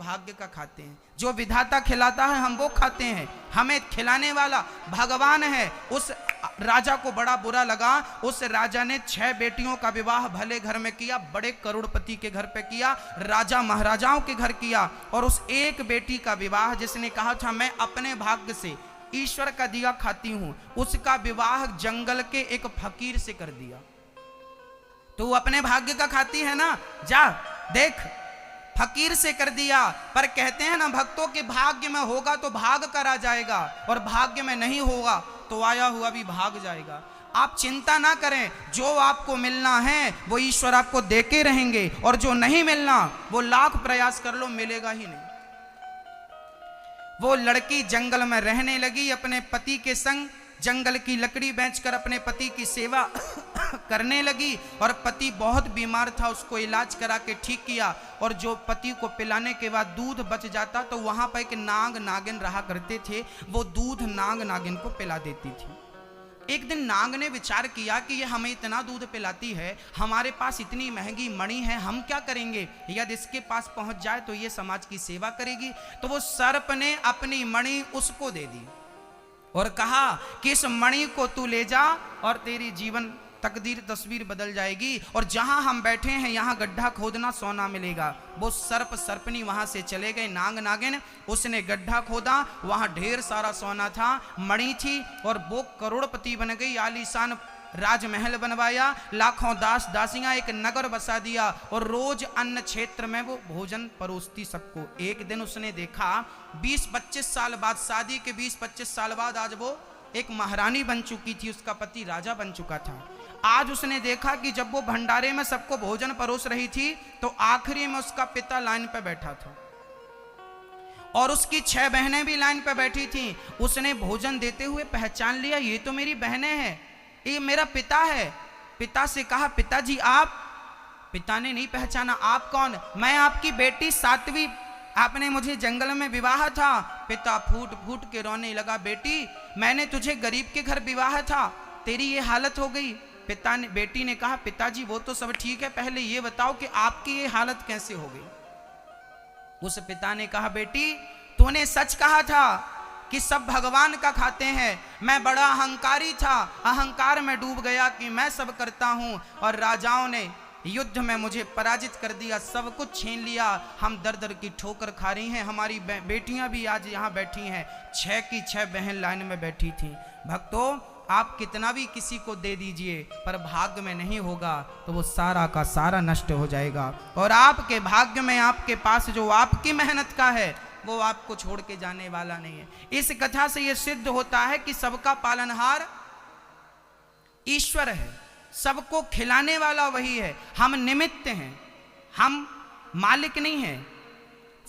भाग्य का खाते हैं। जो विधाता खिलाता है हम वो खाते हैं, हमें खिलाने वाला भगवान है। उस राजा को बड़ा बुरा लगा। उस राजा ने 6 बेटियों का विवाह भले घर में किया, बड़े करोड़पति के घर पे किया, राजा महाराजाओं के घर किया, और उस एक बेटी का विवाह जिसने कहा था मैं अपने भाग्य से ईश्वर का दिया खाती हूं, उसका विवाह जंगल के एक फकीर से कर दिया। तो अपने भाग्य का खाती है ना, जा देख, फकीर से कर दिया। पर कहते हैं ना, भक्तों के भाग्य में होगा तो भाग कर आ जाएगा, और भाग्य में नहीं होगा तो आया हुआ भी भाग जाएगा। आप चिंता ना करें, जो आपको मिलना है वो ईश्वर आपको देके रहेंगे, और जो नहीं मिलना वो लाख प्रयास कर लो मिलेगा ही नहीं। वो लड़की जंगल में रहने लगी अपने पति के संग, जंगल की लकड़ी बेचकर अपने पति की सेवा करने लगी, और पति बहुत बीमार था, उसको इलाज करा के ठीक किया, और जो पति को पिलाने के बाद दूध बच जाता तो वहां पर एक नाग नागिन रहा करते थे, वो दूध नाग नागिन को पिला देती थी। एक दिन नाग ने विचार किया कि ये हमें इतना दूध पिलाती है, हमारे पास इतनी महंगी मणि है, हम क्या करेंगे, यदि इसके पास पहुंच जाए तो ये समाज की सेवा करेगी। तो वो सर्प ने अपनी मणि उसको दे दी और कहा कि इस मणि को तू ले जा और तेरी जीवन तकदीर तस्वीर बदल जाएगी, और जहां हम बैठे हैं यहां गड्ढा खोदना, सोना मिलेगा। वो सर्प सर्पनी वहां से चले गए, नाग नागिन उसने गड्ढा खोदा, वहां ढेर सारा सोना था, मणि थी, और वो करोड़पति बन गई। आलीशान राजमहल बनवाया, लाखों दास दासियां, एक नगर बसा दिया, और रोज अन्न क्षेत्र में वो भोजन परोसती सबको। एक दिन उसने देखा 20-25 साल बाद, शादी के 20-25 साल बाद आज वो एक महारानी बन चुकी थी, उसका पति राजा बन चुका था। आज उसने देखा कि जब वो भंडारे में सबको भोजन परोस रही थी तो आखिरी में उसका पिता लाइन पे बैठा था, और उसकी 6 बहनें भी लाइन पे बैठी थी। उसने भोजन देते हुए पहचान लिया, ये तो मेरी बहनें हैं, ये मेरा पिता है। पिता से कहा, पिताजी आप? पिता ने नहीं पहचाना। आप कौन? मैं आपकी बेटी सात्वी, आपने मुझे जंगल में विवाह था। पिता फूट फूट के रोने लगा, बेटी मैंने तुझे गरीब के घर विवाह था, तेरी ये हालत हो गई। बेटी ने कहा, पिताजी वो तो सब ठीक है, पहले ये बताओ कि आपकी ये हालत कैसे हो गई। उस पिता ने कहा, बेटी तूने सच कहा था कि सब भगवान का खाते हैं, मैं बड़ा अहंकारी था, अहंकार में डूब गया कि मैं सब करता हूं, और राजाओं ने युद्ध में मुझे पराजित कर दिया, सब कुछ छीन लिया, हम दर दर की ठोकर खा रही हैं। हमारी बेटियां भी आज यहाँ बैठी हैं, 6 की 6 बहन लाइन में बैठी थी। भक्तों, आप कितना भी किसी को दे दीजिए, पर भाग्य में नहीं होगा तो वो सारा का सारा नष्ट हो जाएगा, और आपके भाग्य में आपके पास जो आपकी मेहनत का है वो आपको छोड़ के जाने वाला नहीं है। इस कथा से ये सिद्ध होता है कि सबका पालनहार ईश्वर है, सबको खिलाने वाला वही है, हम निमित्त हैं, हम मालिक नहीं हैं,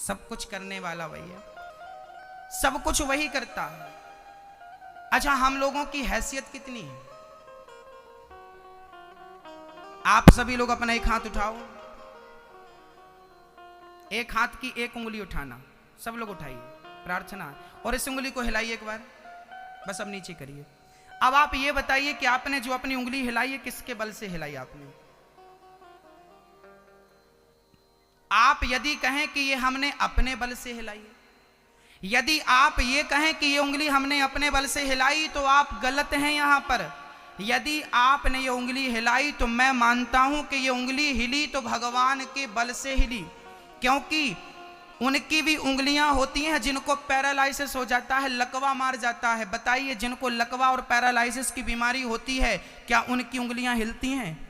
सब कुछ करने वाला वही है, सब कुछ वही करता है। अच्छा, हम लोगों की हैसियत कितनी है? आप सभी लोग अपना एक हाथ उठाओ, एक हाथ की एक उंगली उठाना, सब लोग उठाइए, प्रार्थना, और इस उंगली को हिलाइए एक बार, बस अब नीचे करिए। अब आप ये बताइए कि आपने जो अपनी उंगली हिलाई है किसके बल से हिलाई आपने? आप यदि कहें कि ये हमने अपने बल से हिलाई है, यदि आप ये कहें कि ये उंगली हमने अपने बल से हिलाई तो आप गलत हैं यहां पर। यदि आपने ये उंगली हिलाई तो मैं मानता हूं कि ये उंगली हिली तो भगवान के बल से हिली, क्योंकि उनकी भी उंगलियां होती हैं जिनको पैरालाइसिस हो जाता है, लकवा मार जाता है। बताइए, जिनको लकवा और पैरालाइसिस की बीमारी होती है क्या उनकी उंगलियां हिलती हैं?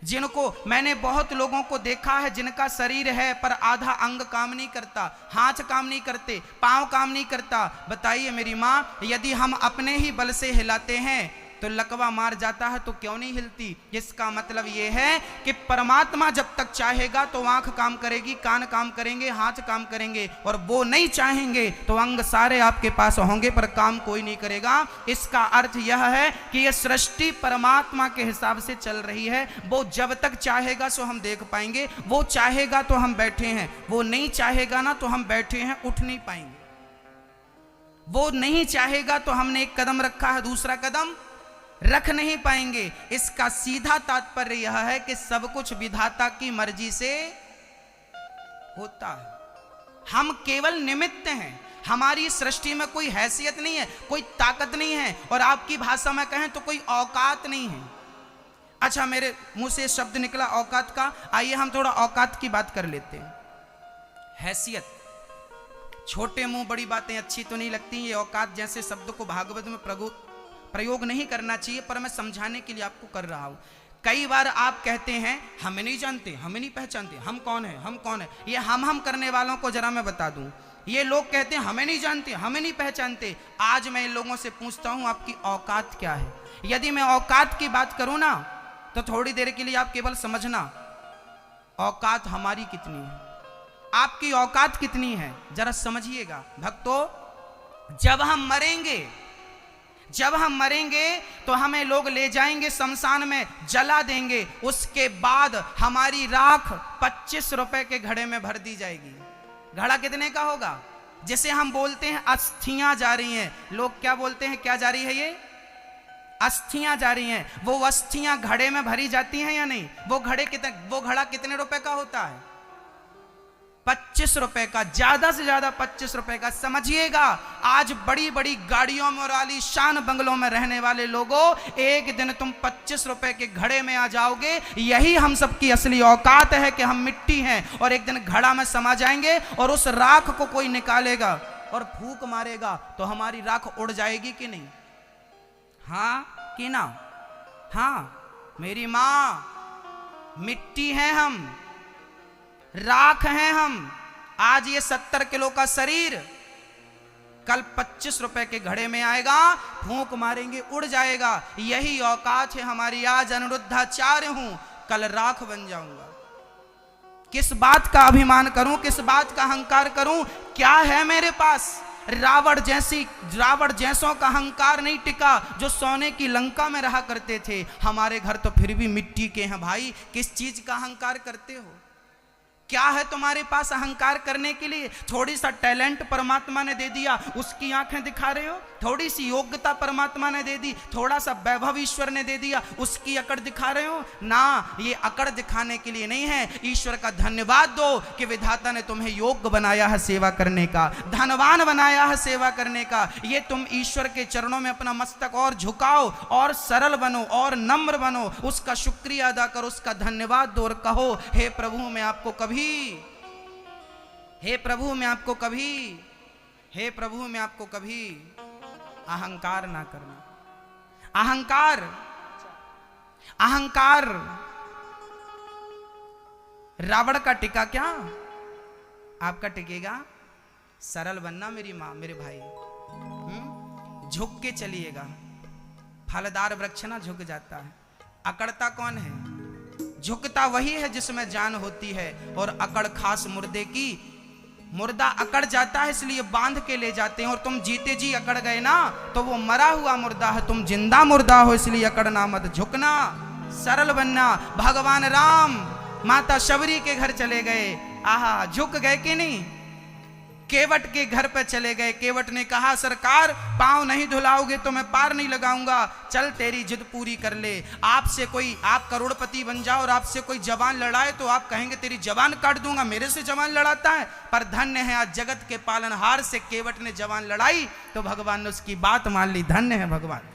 जिनको, मैंने बहुत लोगों को देखा है जिनका शरीर है पर आधा अंग काम नहीं करता, हाथ काम नहीं करते, पांव काम नहीं करता। बताइए मेरी माँ, यदि हम अपने ही बल से हिलाते हैं तो लकवा मार जाता है तो क्यों नहीं हिलती? इसका मतलब यह है कि परमात्मा जब तक चाहेगा तो आंख काम करेगी, कान काम करेंगे, हाथ काम करेंगे, और वो नहीं चाहेंगे तो अंग सारे आपके पास होंगे पर काम कोई नहीं करेगा। इसका अर्थ यह है कि यह सृष्टि परमात्मा के हिसाब से चल रही है। वो जब तक चाहेगा सो हम देख पाएंगे, वो चाहेगा तो हम बैठे हैं, वो नहीं चाहेगा ना तो हम बैठे हैं, उठ नहीं पाएंगे। वो नहीं चाहेगा तो हमने एक कदम रखा है, दूसरा कदम रख नहीं पाएंगे। इसका सीधा तात्पर्य यह है कि सब कुछ विधाता की मर्जी से होता है। हम केवल निमित्त हैं, हमारी सृष्टि में कोई हैसियत नहीं है, कोई ताकत नहीं है, और आपकी भाषा में कहें तो कोई औकात नहीं है। अच्छा, मेरे मुंह से शब्द निकला औकात का, आइए हम थोड़ा औकात की बात कर लेते हैं। हैसियत, छोटे मुंह बड़ी बातें अच्छी तो नहीं लगती, ये औकात जैसे शब्द को भागवत में प्रयोग नहीं करना चाहिए, पर मैं समझाने के लिए आपको कर रहा हूं। कई बार आप कहते हैं हमें नहीं जानते, हमें नहीं पहचानते, हम कौन है, हम कौन है। ये हम करने वालों को जरा मैं बता दूं, ये लोग कहते हैं हमें नहीं जानते, हमें नहीं पहचानते। आज मैं इन लोगों से पूछता हूं आपकी औकात क्या है। यदि मैं औकात की बात करूं ना, तो थोड़ी देर के लिए आप केवल समझना औकात हमारी कितनी है, आपकी औकात कितनी है, जरा समझिएगा भक्तों। जब हम मरेंगे तो हमें लोग ले जाएंगे शमशान में, जला देंगे, उसके बाद हमारी राख 25 रुपए के घड़े में भर दी जाएगी। घड़ा कितने का होगा? जिसे हम बोलते हैं अस्थियां जा रही हैं, लोग क्या बोलते हैं, क्या जा रही है, ये अस्थियां जा रही हैं। वो अस्थियां घड़े में भरी जाती हैं या नहीं? वो घड़ा कितने रुपए का होता है? 25 रुपए का, ज्यादा से ज्यादा 25 रुपए का। समझिएगा, आज बड़ी बड़ी गाड़ियों में और आलीशान बंगलों में रहने वाले लोगों, एक दिन तुम 25 रुपए के घड़े में आ जाओगे। यही हम सबकी असली औकात है कि हम मिट्टी हैं, और एक दिन घड़ा में समा जाएंगे, और उस राख को कोई निकालेगा और फूंक मारेगा तो हमारी राख उड़ जाएगी कि नहीं? हाँ कि ना? हाँ मेरी मां, मिट्टी हैं हम, राख हैं हम। आज ये 70 किलो का शरीर कल 25 रुपए के घड़े में आएगा, फूंक मारेंगे उड़ जाएगा। यही औकात है हमारी। आज अनिरुद्धाचार्य हूं, कल राख बन जाऊंगा। किस बात का अभिमान करूं, किस बात का अहंकार करूं? क्या है मेरे पास? रावण जैसों का अहंकार नहीं टिका जो सोने की लंका में रहा करते थे। हमारे घर तो फिर भी मिट्टी के हैं भाई। किस चीज का अहंकार करते हो? क्या है तुम्हारे पास अहंकार करने के लिए? थोड़ी सा टैलेंट परमात्मा ने दे दिया, उसकी आंखें दिखा रहे हो। थोड़ी सी योग्यता परमात्मा ने दे दी, थोड़ा सा वैभव ईश्वर ने दे दिया, उसकी अकड़ दिखा रहे हो ना। ये अकड़ दिखाने के लिए नहीं है। ईश्वर का धन्यवाद दो कि विधाता ने तुम्हें योग्य बनाया है सेवा करने का, धनवान बनाया है सेवा करने का। ये तुम ईश्वर के चरणों में अपना मस्तक और झुकाओ, और सरल बनो, और नम्र बनो, उसका शुक्रिया अदा करो, उसका धन्यवाद दो, और कहो हे प्रभु मैं आपको कभी, हे प्रभु मैं आपको कभी, हे प्रभु मैं आपको कभी अहंकार ना करना। अहंकार रावण का टिका क्या? आपका टिकेगा? सरल बनना मेरी मां, मेरे भाई। झुक के चलिएगा। फलदार वृक्ष ना झुक जाता है। अकड़ता कौन है? झुकता वही है जिसमें जान होती है। और अकड़ खास मुर्दे की, मुर्दा अकड़ जाता है इसलिए बांध के ले जाते हैं। और तुम जीते जी अकड़ गए ना तो वो मरा हुआ मुर्दा है, तुम जिंदा मुर्दा हो, इसलिए अकड़ना मत, झुकना, सरल बनना। भगवान राम माता शबरी के घर चले गए, आहा झुक गए कि नहीं? केवट के घर पर चले गए। केवट ने कहा सरकार पांव नहीं धुलाओगे तो मैं पार नहीं लगाऊंगा, चल तेरी जिद पूरी कर ले। आपसे कोई, आप करोड़पति बन जाओ और आपसे कोई जवान लड़ाए तो आप कहेंगे तेरी जवान काट दूंगा, मेरे से जवान लड़ाता है। पर धन्य है आज जगत के पालनहार से केवट ने जवान लड़ाई तो भगवान ने उसकी बात मान ली। धन्य है भगवान,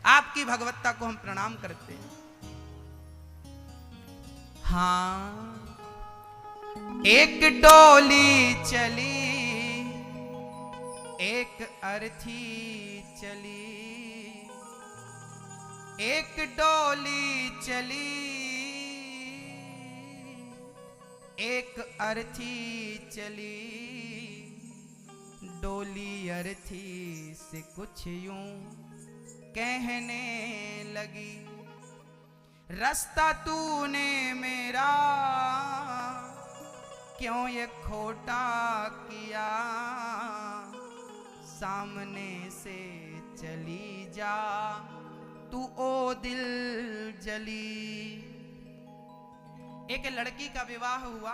आपकी भगवत्ता को हम प्रणाम करते हैं। हाँ एक डोली चली, एक अर्थी चली, एक डोली चली, एक अर्थी चली। डोली अर्थी से कुछ यूं कहने लगी, रास्ता तूने मेरा क्यों ये खोटा किया, सामने से चली जा तू ओ दिल जली। एक लड़की का विवाह हुआ,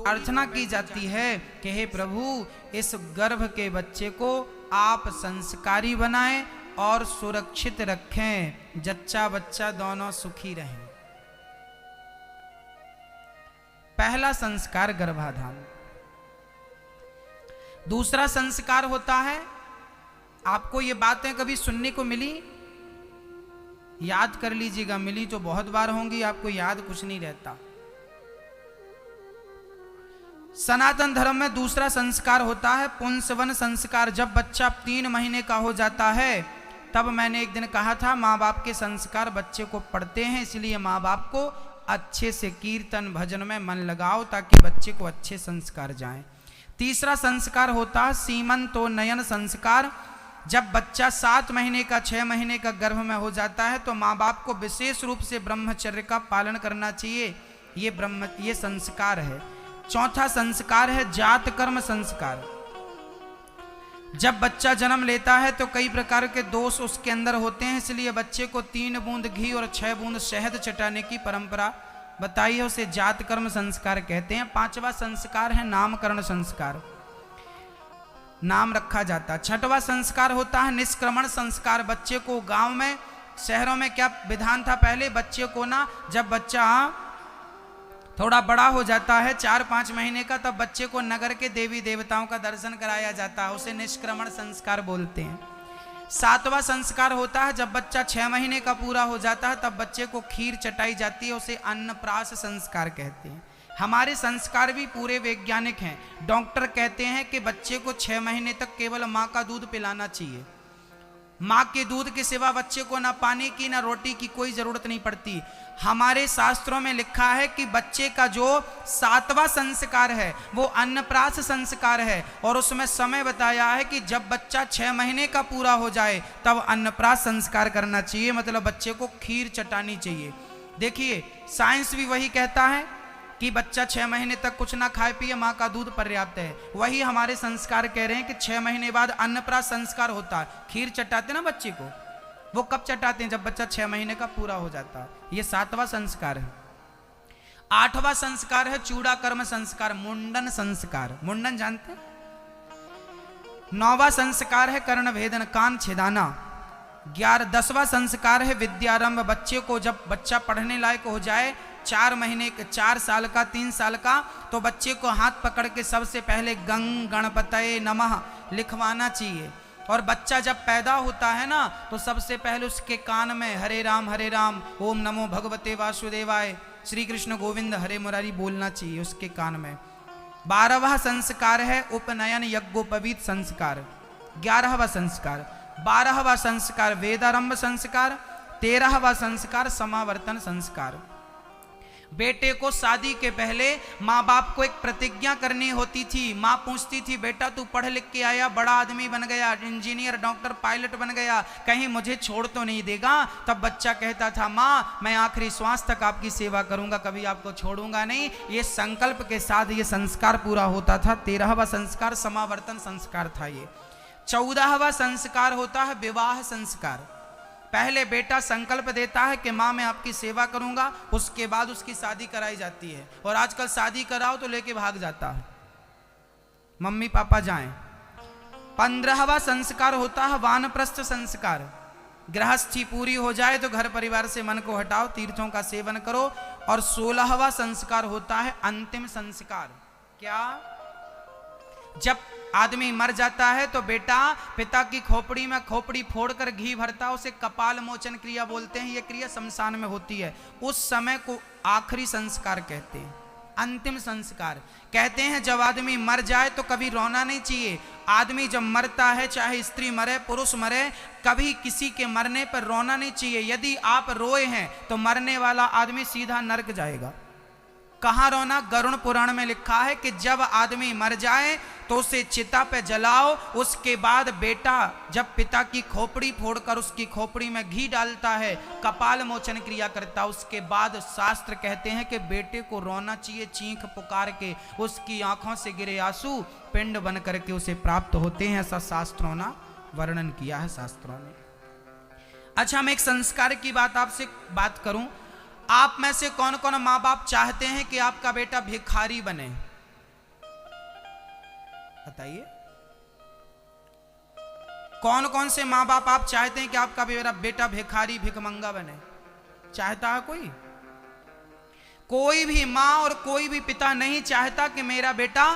अर्चना की जाती है कि हे प्रभु इस गर्भ के बच्चे को आप संस्कारी बनाएं और सुरक्षित रखें, जच्चा बच्चा दोनों सुखी रहें। पहला संस्कार गर्भाधान। दूसरा संस्कार होता है, आपको ये बातें कभी सुनने को मिली, याद कर लीजिएगा, मिली तो बहुत बार होंगी, आपको याद कुछ नहीं रहता। सनातन धर्म में दूसरा संस्कार होता है पुंसवन संस्कार। जब बच्चा 3 महीने का हो जाता है, तब मैंने एक दिन कहा था माँ बाप के संस्कार बच्चे को पढ़ते हैं, इसलिए माँ बाप को अच्छे से कीर्तन भजन में मन लगाओ ताकि बच्चे को अच्छे संस्कार जाएं। तीसरा संस्कार होता है सीमंतोन्नयन संस्कार। जब बच्चा 7 महीने का 6 महीने का गर्भ में हो जाता है तो माँ बाप को विशेष रूप से ब्रह्मचर्य का पालन करना चाहिए, ये संस्कार है। चौथा संस्कार है जात कर्म संस्कार। जब बच्चा जन्म लेता है तो कई प्रकार के दोष उसके अंदर होते हैं, इसलिए बच्चे को 3 बूंद घी और 6 बूंद शहद चटाने की परंपरा बताइए, उसे जात कर्म संस्कार कहते हैं। 5वां संस्कार है नामकरण संस्कार, नाम रखा जाता है। 6वां संस्कार होता है निष्क्रमण संस्कार। बच्चे को गांव में, शहरों में क्या विधान था पहले, बच्चे को ना जब बच्चा थोड़ा बड़ा हो जाता है 4-5 महीने का, तब बच्चे को नगर के देवी देवताओं का दर्शन कराया जाता है, उसे निष्क्रमण संस्कार बोलते हैं। 7वां संस्कार होता है जब बच्चा 6 महीने का पूरा हो जाता है तब बच्चे को खीर चटाई जाती है, उसे अन्नप्राश संस्कार कहते हैं। हमारे संस्कार भी पूरे वैज्ञानिक हैं। डॉक्टर कहते हैं कि बच्चे को 6 महीने तक केवल माँ का दूध पिलाना चाहिए। माँ के दूध के सिवा बच्चे को ना पानी की ना रोटी की कोई जरूरत नहीं पड़ती। हमारे शास्त्रों में लिखा है कि बच्चे का जो 7वां संस्कार है वो अन्नप्राश संस्कार है, और उसमें समय बताया है कि जब बच्चा 6 महीने का पूरा हो जाए तब अन्नप्राश संस्कार करना चाहिए, मतलब बच्चे को खीर चटानी चाहिए। देखिए साइंस भी वही कहता है कि बच्चा 6 महीने तक कुछ ना खाए पिए, माँ का दूध पर्याप्त है। वही हमारे संस्कार कह रहे हैं कि 6 महीने बाद अन्नप्राश संस्कार होता है। खीर चटाते ना बच्चे को, वो कब चटाते हैं, जब बच्चा 6 महीने का पूरा हो जाता है। ये 7वां संस्कार है। 8वां संस्कार है चूड़ा कर्म संस्कार, मुंडन संस्कार। मुंडन जानते हैं? 9वां संस्कार है कर्ण भेदन, कान छेदाना। 10वां संस्कार है विद्यारंभ। बच्चे को जब बच्चा पढ़ने लायक हो जाए 4 महीने के, 4 साल का, 3 साल का, तो बच्चे को हाथ पकड़ के सबसे पहले गंग गणपतये नमः लिखवाना चाहिए। और बच्चा जब पैदा होता है ना तो सबसे पहले उसके कान में हरे राम ओम नमो भगवते वासुदेवाय श्री कृष्ण गोविंद हरे मुरारी बोलना चाहिए उसके कान में। 12वां संस्कार है उपनयन यज्ञोपवीत संस्कार। 11वां संस्कार। 12वां संस्कार वेदारंभ संस्कार। 13वां संस्कार समावर्तन संस्कार। बेटे को शादी के पहले माँ बाप को एक प्रतिज्ञा करनी होती थी। माँ पूछती थी बेटा तू पढ़ लिख के आया, बड़ा आदमी बन गया, इंजीनियर डॉक्टर पायलट बन गया, कहीं मुझे छोड़ तो नहीं देगा? तब बच्चा कहता था माँ मैं आखिरी श्वास तक आपकी सेवा करूंगा, कभी आपको छोड़ूंगा नहीं। ये संकल्प के साथ ये संस्कार पूरा होता था। 13वां संस्कार समावर्तन संस्कार था ये। 14वां संस्कार होता है विवाह संस्कार। पहले बेटा संकल्प देता है कि माँ मैं आपकी सेवा करूंगा, उसके बाद उसकी शादी कराई जाती है। और आजकल शादी कराओ तो लेके भाग जाता है, मम्मी पापा जाएं। 15वां संस्कार होता है वानप्रस्थ संस्कार। गृहस्थी पूरी हो जाए तो घर परिवार से मन को हटाओ, तीर्थों का सेवन करो। और 16वां संस्कार होता है अंतिम संस्कार। क्या? जब आदमी मर जाता है तो बेटा पिता की खोपड़ी में खोपड़ी फोड़कर घी भरता है, उसे कपाल मोचन क्रिया बोलते हैं। यह क्रिया शमशान में होती है, उस समय को आखिरी संस्कार कहते हैं, अंतिम संस्कार कहते हैं। जब आदमी मर जाए तो कभी रोना नहीं चाहिए। आदमी जब मरता है, चाहे स्त्री मरे पुरुष मरे, कभी किसी के मरने पर रोना नहीं चाहिए। यदि आप रोए हैं तो मरने वाला आदमी सीधा नरक जाएगा। कहाँ रोना? गरुड़ पुराण में लिखा है कि जब आदमी मर जाए तो उसे चिता पे जलाओ, उसके बाद बेटा जब पिता की खोपड़ी फोड़कर उसकी खोपड़ी में घी डालता है, कपाल मोचन क्रिया करता, उसके बाद शास्त्र कहते हैं कि बेटे को रोना चाहिए, चीख पुकार के उसकी आंखों से गिरे आंसू पिंड बन करके उसे प्राप्त होते हैं। ऐसा शास्त्रों ने वर्णन किया है, शास्त्रों ने। अच्छा, मैं एक संस्कार की बात आपसे बात करूं। आप में से कौन कौन माँ बाप चाहते हैं कि आपका बेटा भिखारी बने? बताइए, कौन कौन से माँ बाप आप चाहते हैं कि आपका बेटा भिखारी भिखमंगा बने? चाहता है कोई? कोई भी माँ और कोई भी पिता नहीं चाहता कि मेरा बेटा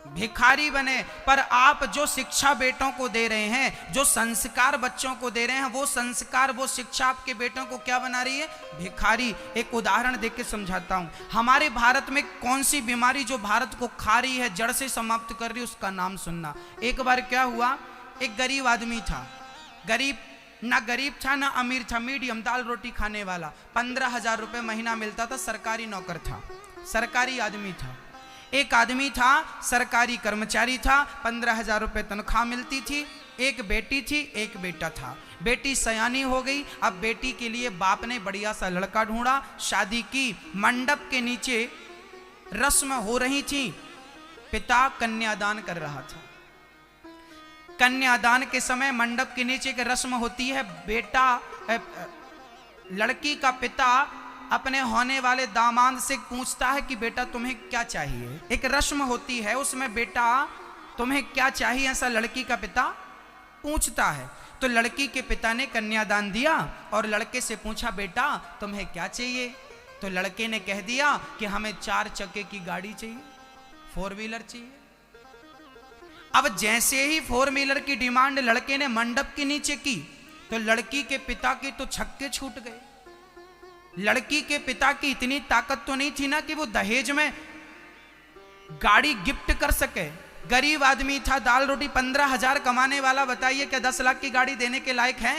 भिखारी बने। पर आप जो शिक्षा बेटों को दे रहे हैं, जो संस्कार बच्चों को दे रहे हैं, वो संस्कार, वो शिक्षा आपके बेटों को क्या बना रही है? भिखारी। एक उदाहरण देख के समझाता हूं। हमारे भारत में कौन सी बीमारी जो भारत को खा रही है, जड़ से समाप्त कर रही है, उसका नाम सुनना। एक बार क्या हुआ, एक गरीब आदमी था, गरीब ना गरीब था ना अमीर था, मीडियम, दाल रोटी खाने वाला। 15,000 रुपये महीना मिलता था, सरकारी नौकर था, सरकारी आदमी था। एक आदमी था, सरकारी कर्मचारी था, 15,000 रुपये तनख्वाह मिलती थी। एक बेटी थी, एक बेटा था। बेटी सयानी हो गई, अब बेटी के लिए बाप ने बढ़िया सा लड़का ढूंढा, शादी की। मंडप के नीचे रस्म हो रही थी, पिता कन्यादान कर रहा था। कन्यादान के समय मंडप के नीचे एक रस्म होती है, बेटा लड़की का पिता अपने होने वाले दामाद से पूछता है कि बेटा तुम्हें क्या चाहिए। एक रस्म होती है, उसमें बेटा तुम्हें क्या चाहिए ऐसा लड़की का पिता पूछता है। तो लड़की के पिता ने कन्यादान दिया और लड़के से पूछा, बेटा तुम्हें क्या चाहिए? तो लड़के ने कह दिया कि हमें 4 चक्के की गाड़ी चाहिए, 4 व्हीलर चाहिए। अब जैसे ही 4 व्हीलर की डिमांड लड़के ने मंडप के नीचे की, तो लड़की के पिता के तो छक्के छूट गए। लड़की के पिता की इतनी ताकत तो नहीं थी ना कि वो दहेज में गाड़ी गिफ्ट कर सके। गरीब आदमी था, दाल रोटी 15,000 कमाने वाला, बताइए क्या 10 लाख की गाड़ी देने के लायक है?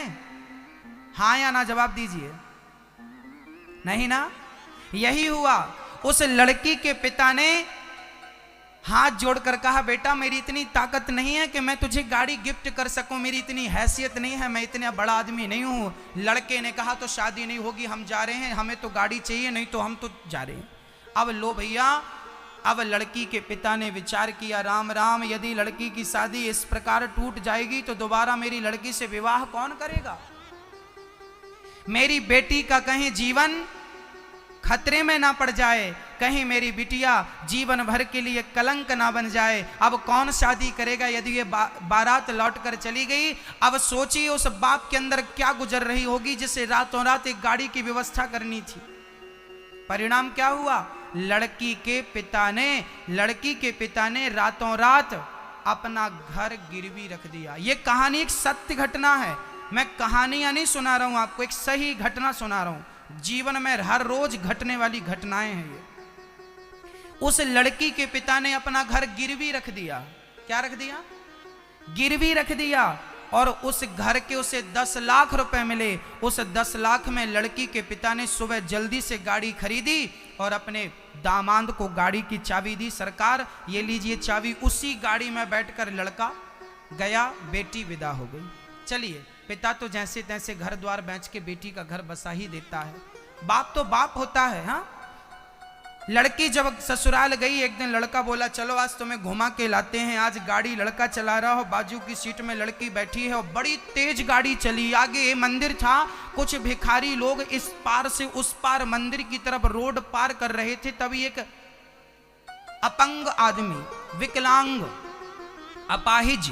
हाँ या ना जवाब दीजिए। नहीं ना। यही हुआ, उस लड़की के पिता ने हाथ जोड़कर कहा, बेटा मेरी इतनी ताकत नहीं है कि मैं तुझे गाड़ी गिफ्ट कर सकूं, मेरी इतनी हैसियत नहीं है, मैं इतना बड़ा आदमी नहीं हूं। लड़के ने कहा, तो शादी नहीं होगी, हम जा रहे हैं, हमें तो गाड़ी चाहिए, नहीं तो हम तो जा रहे हैं। अब लो भैया, अब लड़की के पिता ने विचार किया, राम राम, यदि लड़की की शादी इस प्रकार टूट जाएगी तो दोबारा मेरी लड़की से विवाह कौन करेगा? मेरी बेटी का कहीं जीवन खतरे में ना पड़ जाए, कहीं मेरी बिटिया जीवन भर के लिए कलंक ना बन जाए। अब कौन शादी करेगा यदि ये बारात लौट कर चली गई? अब सोचिए उस बाप के अंदर क्या गुजर रही होगी जिसे रातों रात एक गाड़ी की व्यवस्था करनी थी। परिणाम क्या हुआ? लड़की के पिता ने रातों रात अपना घर गिरवी रख दिया। ये कहानी एक सत्य घटना है, मैं कहानियां नहीं सुना रहा हूं आपको, एक सही घटना सुना रहा हूं। जीवन में हर रोज घटने वाली घटनाएं हैं ये। उस लड़की के पिता ने अपना घर गिरवी रख दिया। क्या रख दिया? गिरवी रख दिया। और उस घर के उसे 10 लाख रुपए मिले। उस 10 लाख में लड़की के पिता ने सुबह जल्दी से गाड़ी खरीदी और अपने दामाद को गाड़ी की चाबी दी, सरकार ये लीजिए चाबी। उसी गाड़ी में बैठकर लड़का गया, बेटी विदा हो गई। चलिए, पिता तो जैसे तैसे घर द्वार बेच के बेटी का घर बसा ही देता है, बाप तो बाप होता है। हाँ, लड़की जब ससुराल गई, एक दिन लड़का बोला, चलो आज तुम्हें घुमा के लाते हैं। आज गाड़ी लड़का चला रहा हो, बाजू की सीट में लड़की बैठी है और बड़ी तेज गाड़ी चली। आगे मंदिर था, कुछ भिखारी लोग इस पार से उस पार मंदिर की तरफ रोड पार कर रहे थे। तभी एक अपंग आदमी, विकलांग, अपाहिज,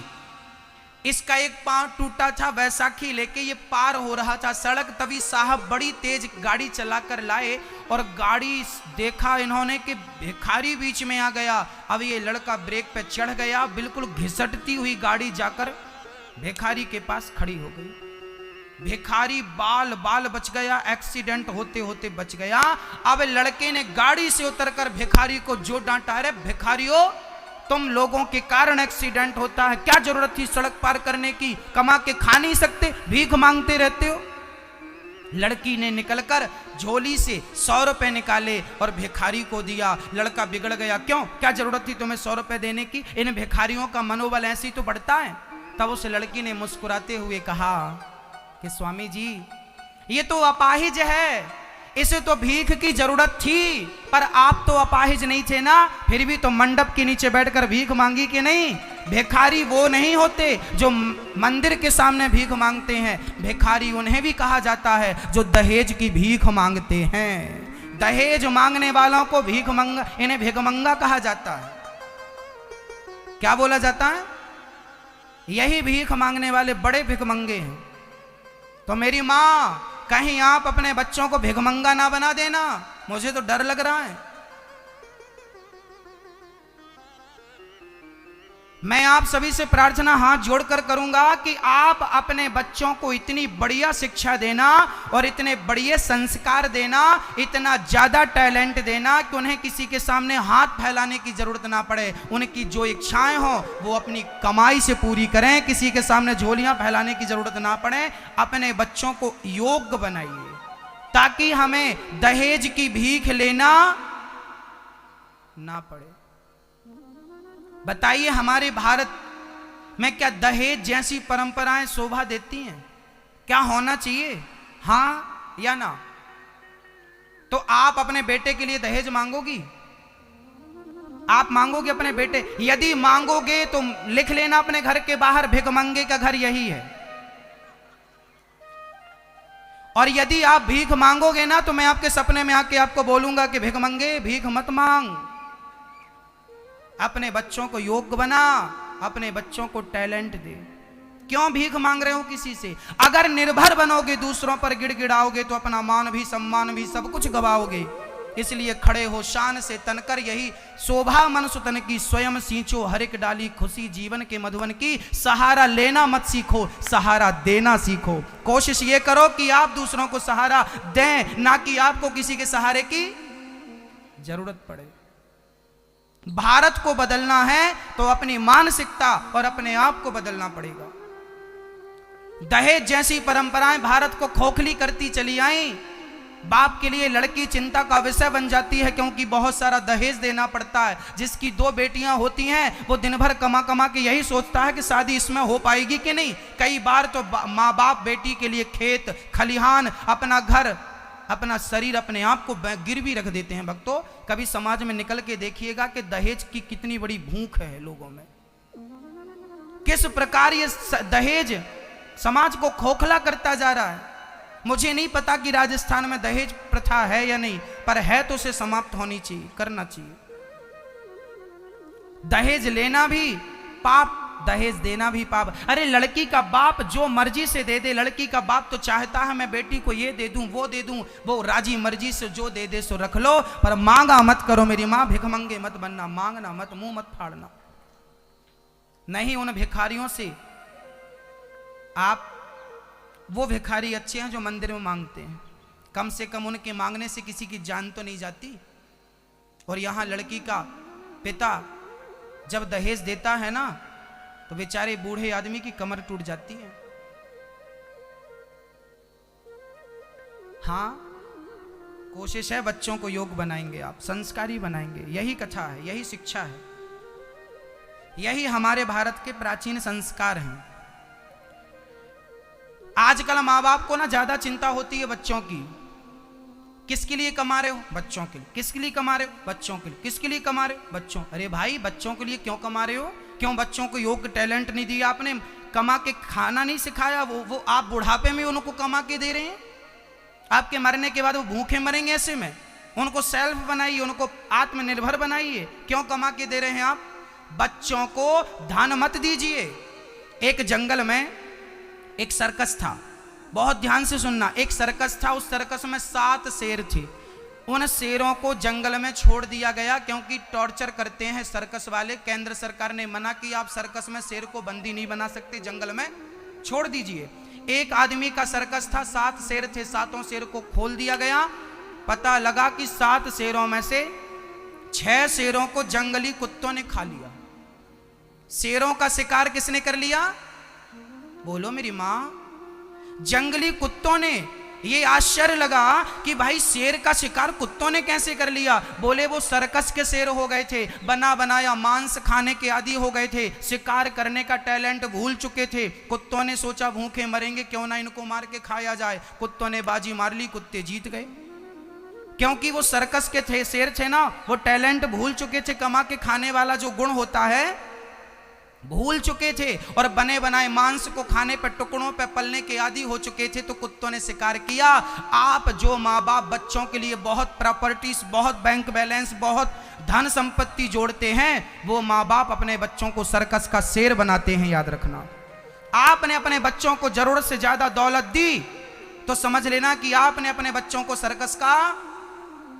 इसका एक पांव टूटा था, वैसाखी लेके ये पार हो रहा था सड़क। तभी साहब बड़ी तेज गाड़ी चलाकर लाए और गाड़ी देखा इन्होंने कि भिखारी बीच में आ गया। अब ये लड़का ब्रेक पे चढ़ गया, बिल्कुल घिसटती हुई गाड़ी जाकर भिखारी के पास खड़ी हो गई। भिखारी बाल बाल बच गया, एक्सीडेंट होते होते बच गया। अब लड़के ने गाड़ी से उतरकर भिखारी को जो डांटा, अरे भिखारियों, तुम लोगों के कारण एक्सीडेंट होता है, क्या जरूरत थी सड़क पार करने की? कमा के खा नहीं सकते, भीख मांगते रहते हो। लड़की ने निकलकर झोली से 100 रुपए निकाले और भिखारी को दिया। लड़का बिगड़ गया, क्यों, क्या जरूरत थी तुम्हें 100 रुपए देने की? इन भिखारियों का मनोबल ऐसे ही तो बढ़ता है। तब उस लड़की ने मुस्कुराते हुए कहा कि स्वामी जी, ये तो अपाहिज है, इसे तो भीख की जरूरत थी, पर आप तो अपाहिज नहीं थे ना, फिर भी तो मंडप के नीचे बैठकर भीख मांगी कि नहीं? भिखारी वो नहीं होते जो मंदिर के सामने भीख मांगते हैं, भिखारी उन्हें भी कहा जाता है जो दहेज की भीख मांगते हैं। दहेज मांगने वालों को इन्हें भिखमंगा कहा जाता है। क्या बोला जाता है? यही भीख मांगने वाले बड़े भिखमंगे हैं। तो मेरी माँ, कहीं आप अपने बच्चों को भिखमंगा ना बना देना, मुझे तो डर लग रहा है। मैं आप सभी से प्रार्थना हाथ जोड़कर करूंगा कि आप अपने बच्चों को इतनी बढ़िया शिक्षा देना और इतने बढ़िया संस्कार देना, इतना ज्यादा टैलेंट देना कि उन्हें किसी के सामने हाथ फैलाने की जरूरत ना पड़े। उनकी जो इच्छाएं हो वो अपनी कमाई से पूरी करें, किसी के सामने झोलियां फैलाने की जरूरत ना पड़े। अपने बच्चों को योग्य बनाइए ताकि हमें दहेज की भीख लेना ना पड़े। बताइए, हमारे भारत में क्या दहेज जैसी परंपराएं शोभा देती हैं? क्या होना चाहिए, हाँ या ना? तो आप अपने बेटे के लिए दहेज मांगोगी? आप मांगोगे अपने बेटे? यदि मांगोगे तो लिख लेना अपने घर के बाहर, भिखमंगे का घर यही है। और यदि आप भीख मांगोगे ना तो मैं आपके सपने में आके आपको बोलूंगा कि भिखमंगे भीख मत मांग, अपने बच्चों को योग्य बना, अपने बच्चों को टैलेंट दे। क्यों भीख मांग रहे हो किसी से? अगर निर्भर बनोगे, दूसरों पर गिड़गिड़ाओगे तो अपना मान भी सम्मान भी सब कुछ गवाओगे। इसलिए खड़े हो शान से तनकर, यही शोभा मनुष्य तन की, स्वयं सींचो हर एक डाली खुशी जीवन के मधुबन की। सहारा लेना मत सीखो, सहारा देना सीखो। कोशिश ये करो कि आप दूसरों को सहारा दें, ना कि आपको किसी के सहारे की जरूरत पड़े। भारत को बदलना है तो अपनी मानसिकता और अपने आप को बदलना पड़ेगा। दहेज जैसी परंपराएं भारत को खोखली करती चली आई। बाप के लिए लड़की चिंता का विषय बन जाती है क्योंकि बहुत सारा दहेज देना पड़ता है। जिसकी 2 बेटियां होती हैं वो दिन भर कमा कमा के यही सोचता है कि शादी इसमें हो पाएगी कि नहीं। कई बार तो माँ बाप बेटी के लिए खेत खलिहान, अपना घर, अपना शरीर, अपने आप को गिरवी रख देते हैं। भक्तों, कभी समाज में निकल के देखिएगा कि दहेज की कितनी बड़ी भूख है लोगों में। किस प्रकार ये दहेज समाज को खोखला करता जा रहा है। मुझे नहीं पता कि राजस्थान में दहेज प्रथा है या नहीं, पर है तो उसे समाप्त होनी चाहिए, करना चाहिए। दहेज लेना भी पाप, दहेज देना भी पाप। अरे लड़की का बाप जो मर्जी से दे दे, लड़की का बाप तो चाहता है मैं बेटी को ये दे दूं वो दे दूं, वो राजी मर्जी से जो दे दे सो रख लो, पर मांगा मत करो मेरी मां, भिखमंगे मत बनना, मांगना मत, मुंह मत फाड़ना। नहीं, उन भिखारियों से आप, वो भिखारी अच्छे हैं जो मंदिर में मांगते हैं, कम से कम उनके मांगने से किसी की जान तो नहीं जाती। और यहां लड़की का पिता जब दहेज देता है ना तो बेचारे बूढ़े आदमी की कमर टूट जाती है। हाँ, कोशिश है बच्चों को योग्य बनाएंगे, आप संस्कारी बनाएंगे। यही कथा है, यही शिक्षा है, यही हमारे भारत के प्राचीन संस्कार हैं। आजकल माँ बाप को ना ज्यादा चिंता होती है बच्चों की। किसके लिए कमा रहे हो? बच्चों के लिए। किसके लिए कमा रहे हो? बच्चों के लिए। किसके लिए कमा रहे हो? बच्चों। अरे भाई, बच्चों के लिए क्यों कमा रहे हो? क्यों बच्चों को योग्य टैलेंट नहीं दिया आपने? कमा के खाना नहीं सिखाया? वो आप बुढ़ापे में उनको कमा के दे रहे हैं। आपके मरने के बाद वो भूखे मरेंगे ऐसे में। उनको सेल्फ बनाइए, उनको आत्मनिर्भर बनाइए। क्यों कमा के दे रहे हैं आप? बच्चों को धन मत दीजिए। एक जंगल में एक सर्कस था, बहुत ध्यान से सुनना। एक सर्कस था, उस सर्कस में 7 शेर थे। उन शेरों को जंगल में छोड़ दिया गया क्योंकि टॉर्चर करते हैं सर्कस वाले। केंद्र सरकार ने मना कि आप सर्कस में शेर को बंदी नहीं बना सकते, जंगल में छोड़ दीजिए। एक आदमी का सर्कस था, 7 शेर थे, 7 शेर को खोल दिया गया। पता लगा कि 7 शेरों में से 6 शेरों को जंगली कुत्तों ने खा लिया। शेरों का शिकार किसने कर लिया? बोलो मेरी मां। जंगली कुत्तों ने। ये आश्चर्य लगा कि भाई शेर का शिकार कुत्तों ने कैसे कर लिया। बोले वो सर्कस के शेर हो गए थे, बना बनाया मांस खाने के आदी हो गए थे, शिकार करने का टैलेंट भूल चुके थे। कुत्तों ने सोचा भूखे मरेंगे, क्यों ना इनको मार के खाया जाए। कुत्तों ने बाजी मार ली, कुत्ते जीत गए। क्योंकि वो सर्कस के थे, शेर थे ना, वो टैलेंट भूल चुके थे। कमा के खाने वाला जो गुण होता है भूल चुके थे और बने बनाए मांस को खाने पर, टुकड़ों पर पलने के आदी हो चुके थे। तो कुत्तों ने शिकार किया। आप जो माँ बाप बच्चों के लिए बहुत प्रॉपर्टीज, बहुत बैंक बैलेंस, बहुत धन संपत्ति जोड़ते हैं, वो माँ बाप अपने बच्चों को सर्कस का शेर बनाते हैं। याद रखना, आपने अपने बच्चों को जरूरत से ज्यादा दौलत दी तो समझ लेना कि आपने अपने बच्चों को सर्कस का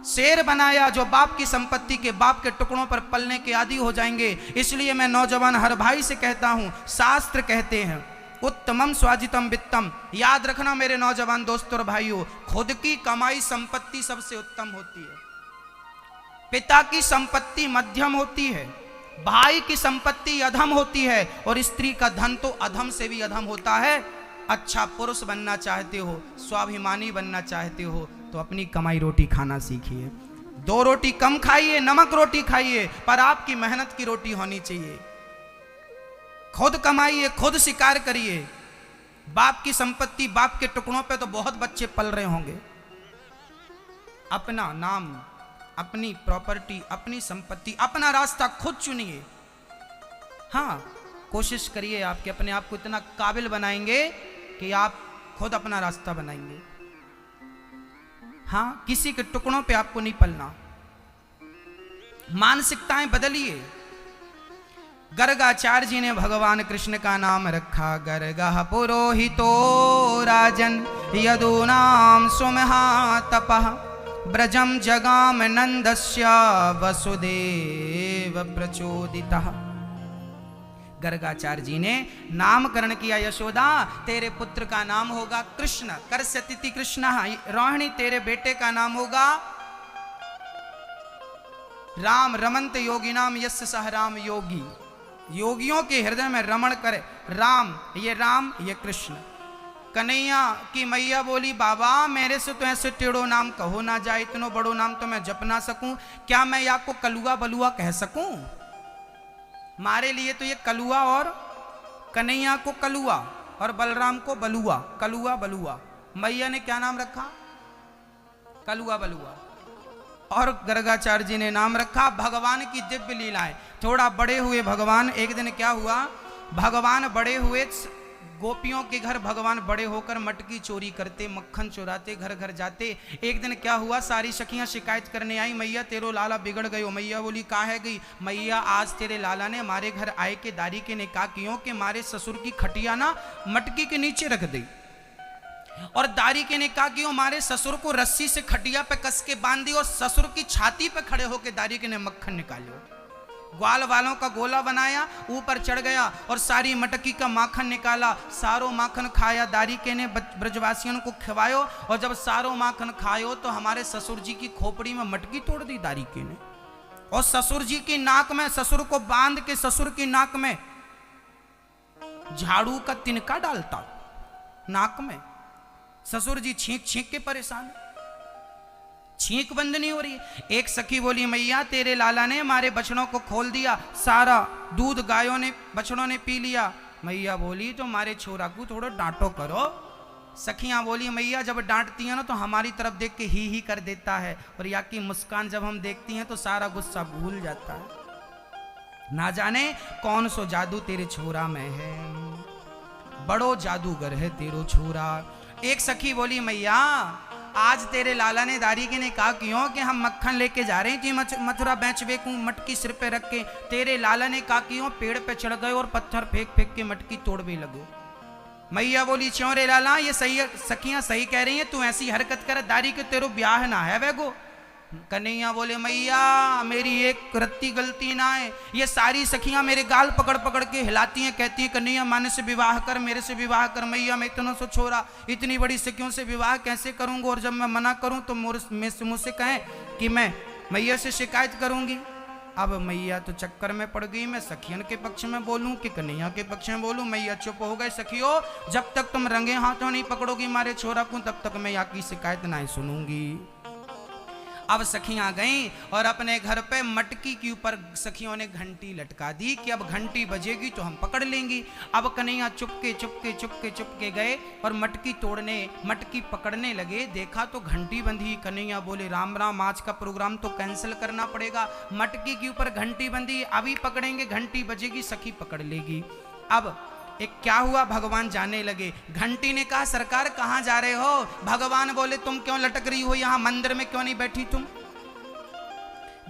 शेर बनाया जो बाप की संपत्ति के, बाप के टुकड़ों पर पलने के आदी हो जाएंगे। इसलिए मैं नौजवान हर भाई से कहता हूं, शास्त्र कहते हैं उत्तमम स्वाजितम वित्तम। याद रखना मेरे नौजवान दोस्तों और भाइयों, खुद की कमाई संपत्ति सबसे उत्तम होती है। पिता की संपत्ति मध्यम होती है, भाई की संपत्ति अधम होती है, और स्त्री का धन तो अधम से भी अधम होता है। अच्छा पुरुष बनना चाहते हो, स्वाभिमानी बनना चाहते हो, तो अपनी कमाई रोटी खाना सीखिए। 2 रोटी कम खाइए, नमक रोटी खाइए, पर आपकी मेहनत की रोटी होनी चाहिए। खुद कमाइए, खुद शिकार करिए। बाप की संपत्ति, बाप के टुकड़ों पे तो बहुत बच्चे पल रहे होंगे। अपना नाम, अपनी प्रॉपर्टी, अपनी संपत्ति, अपना रास्ता खुद चुनिए। हाँ, कोशिश करिए आपके अपने आप को इतना काबिल बनाएंगे कि आप खुद अपना रास्ता बनाएंगे। हाँ, किसी के टुकड़ों पे आपको नहीं पलना। मानसिकताएं बदलिए। गर्गाचार्य जी ने भगवान कृष्ण का नाम रखा गर्गः पुरोहितो राजन यदूनाम सुमहातपः ब्रजम जगाम नंदस्य वसुदेव प्रचोदितः। गर्गाचार्य जी ने नामकरण किया, यशोदा तेरे पुत्र का नाम होगा कृष्ण, कर्ष्यति कृष्ण। रोहिणी तेरे बेटे का नाम होगा राम, रमन्त योगिनाम यस्य सह राम योगी। योगियों के हृदय में रमण करे राम, ये कृष्ण। कन्हैया की मैया बोली, बाबा मेरे से तो ऐसे टेढ़ो नाम कहो ना जाए, इतनो बड़ो नाम तो मैं जप ना सकूं, क्या मैं आपको कलुआ बलुआ कह सकूं? मारे लिए तो ये कलुआ, और कन्हैया को कलुआ और बलराम को बलुआ, कलुआ बलुआ। मैया ने क्या नाम रखा? कलुआ बलुआ। और गर्गाचार्य जी ने नाम रखा भगवान की दिव्य लीलाएं। थोड़ा बड़े हुए भगवान, एक दिन क्या हुआ, भगवान बड़े हुए, गोपियों के घर भगवान बड़े होकर मटकी चोरी करते, मक्खन चुराते, घर घर जाते। एक दिन क्या हुआ, सारी सखियां शिकायत करने आई, मैया तेरो लाला बिगड़ गयो। मैया बोली काहे गई? मैया आज तेरे लाला ने हमारे घर आए के दारी के निकाह कियो कि मारे ससुर की खटिया ना मटकी के नीचे रख दी, और दारी के निकाह कियो मारे ससुर को रस्सी से खटिया पे कस के बांध दी, और ससुर की छाती पे खड़े होकर दारी के ने मक्खन निकालो। ग्वाल वालों का गोला बनाया, ऊपर चढ़ गया और सारी मटकी का माखन निकाला। सारो माखन खाया, दारी के ने ब्रजवासियों को खिवायो, और जब सारो माखन खायो तो हमारे ससुर जी की खोपड़ी में मटकी तोड़ दी दारी के ने, और ससुर जी की नाक में, ससुर को बांध के ससुर की नाक में झाड़ू का तिनका डालता नाक में। ससुर जी छींक छींक के परेशान, छींक बंद नहीं हो रही। एक सखी बोली, मैया तेरे लाला ने हमारे बछड़ों को खोल दिया, सारा दूध गायों ने, बछड़ों ने पी लिया। मैया बोली तो हमारे छोरा को थोड़ा डांटो करो। सखियां बोली, मैया जब डांटती हैं ना तो हमारी तरफ देख के ही कर देता है, और या की मुस्कान जब हम देखती हैं तो सारा गुस्सा भूल जाता है। ना जाने कौन सो जादू तेरे छोरा में है, बड़ो जादूगर है तेरो छोरा। एक सखी बोली, मैया आज तेरे लाला ने दारी के ने कहा क्यों कि हम मक्खन लेके जा रहे थी मथुरा बेच बेकूं मटकी सिर पे रख के, तेरे लाला ने कहा क्यों पेड़ पे चढ़ गए और पत्थर फेंक फेंक के मटकी तोड़ भी लगो। मैया बोली, क्यों रे लाला ये सही, सखियां सही कह रही हैं, तू ऐसी हरकत कर, दारी के तेरो ब्याह ना है वेगो। कन्हैया बोले, मैया मेरी एक रत्ती गलती ना है, ये सारी सखियां मेरे गाल पकड़ पकड़ के हिलाती हैं, कहती हैं कन्हैया माने से विवाह कर, मेरे से विवाह कर। मैया मैं इतना सो छोरा, इतनी बड़ी सखियों से विवाह कैसे करूंगा, और जब मैं मना करूं तो मुझसे कहें कि मैं मैया से शिकायत करूंगी। अब मैया तो चक्कर में पड़ गई, मैं सखियन के पक्ष में बोलूं कि कन्हैया के पक्ष में बोलूं। मैया चुप हो गए, सखियों जब तक तुम रंगे हाथों नहीं पकड़ोगी मारे छोरा को, तब तक मैं यहाँ की शिकायत नहीं सुनूंगी। अब सखियां गईं और अपने घर पे मटकी के ऊपर सखियों ने घंटी लटका दी कि अब घंटी बजेगी तो हम पकड़ लेंगी। अब कन्हैया चुपके चुपके चुपके चुपके गए और मटकी तोड़ने, मटकी पकड़ने लगे। देखा तो घंटी बंधी। कन्हैया बोले, राम राम आज का प्रोग्राम तो कैंसिल करना पड़ेगा, मटकी के ऊपर घंटी बंधी, अभी पकड़ेंगे, घंटी बजेगी, सखी पकड़ लेगी। अब एक क्या हुआ, भगवान जाने लगे। घंटी ने कहा, सरकार कहाँ जा रहे हो? भगवान बोले, तुम क्यों लटक रही हो यहाँ, मंदिर में क्यों नहीं बैठी तुम?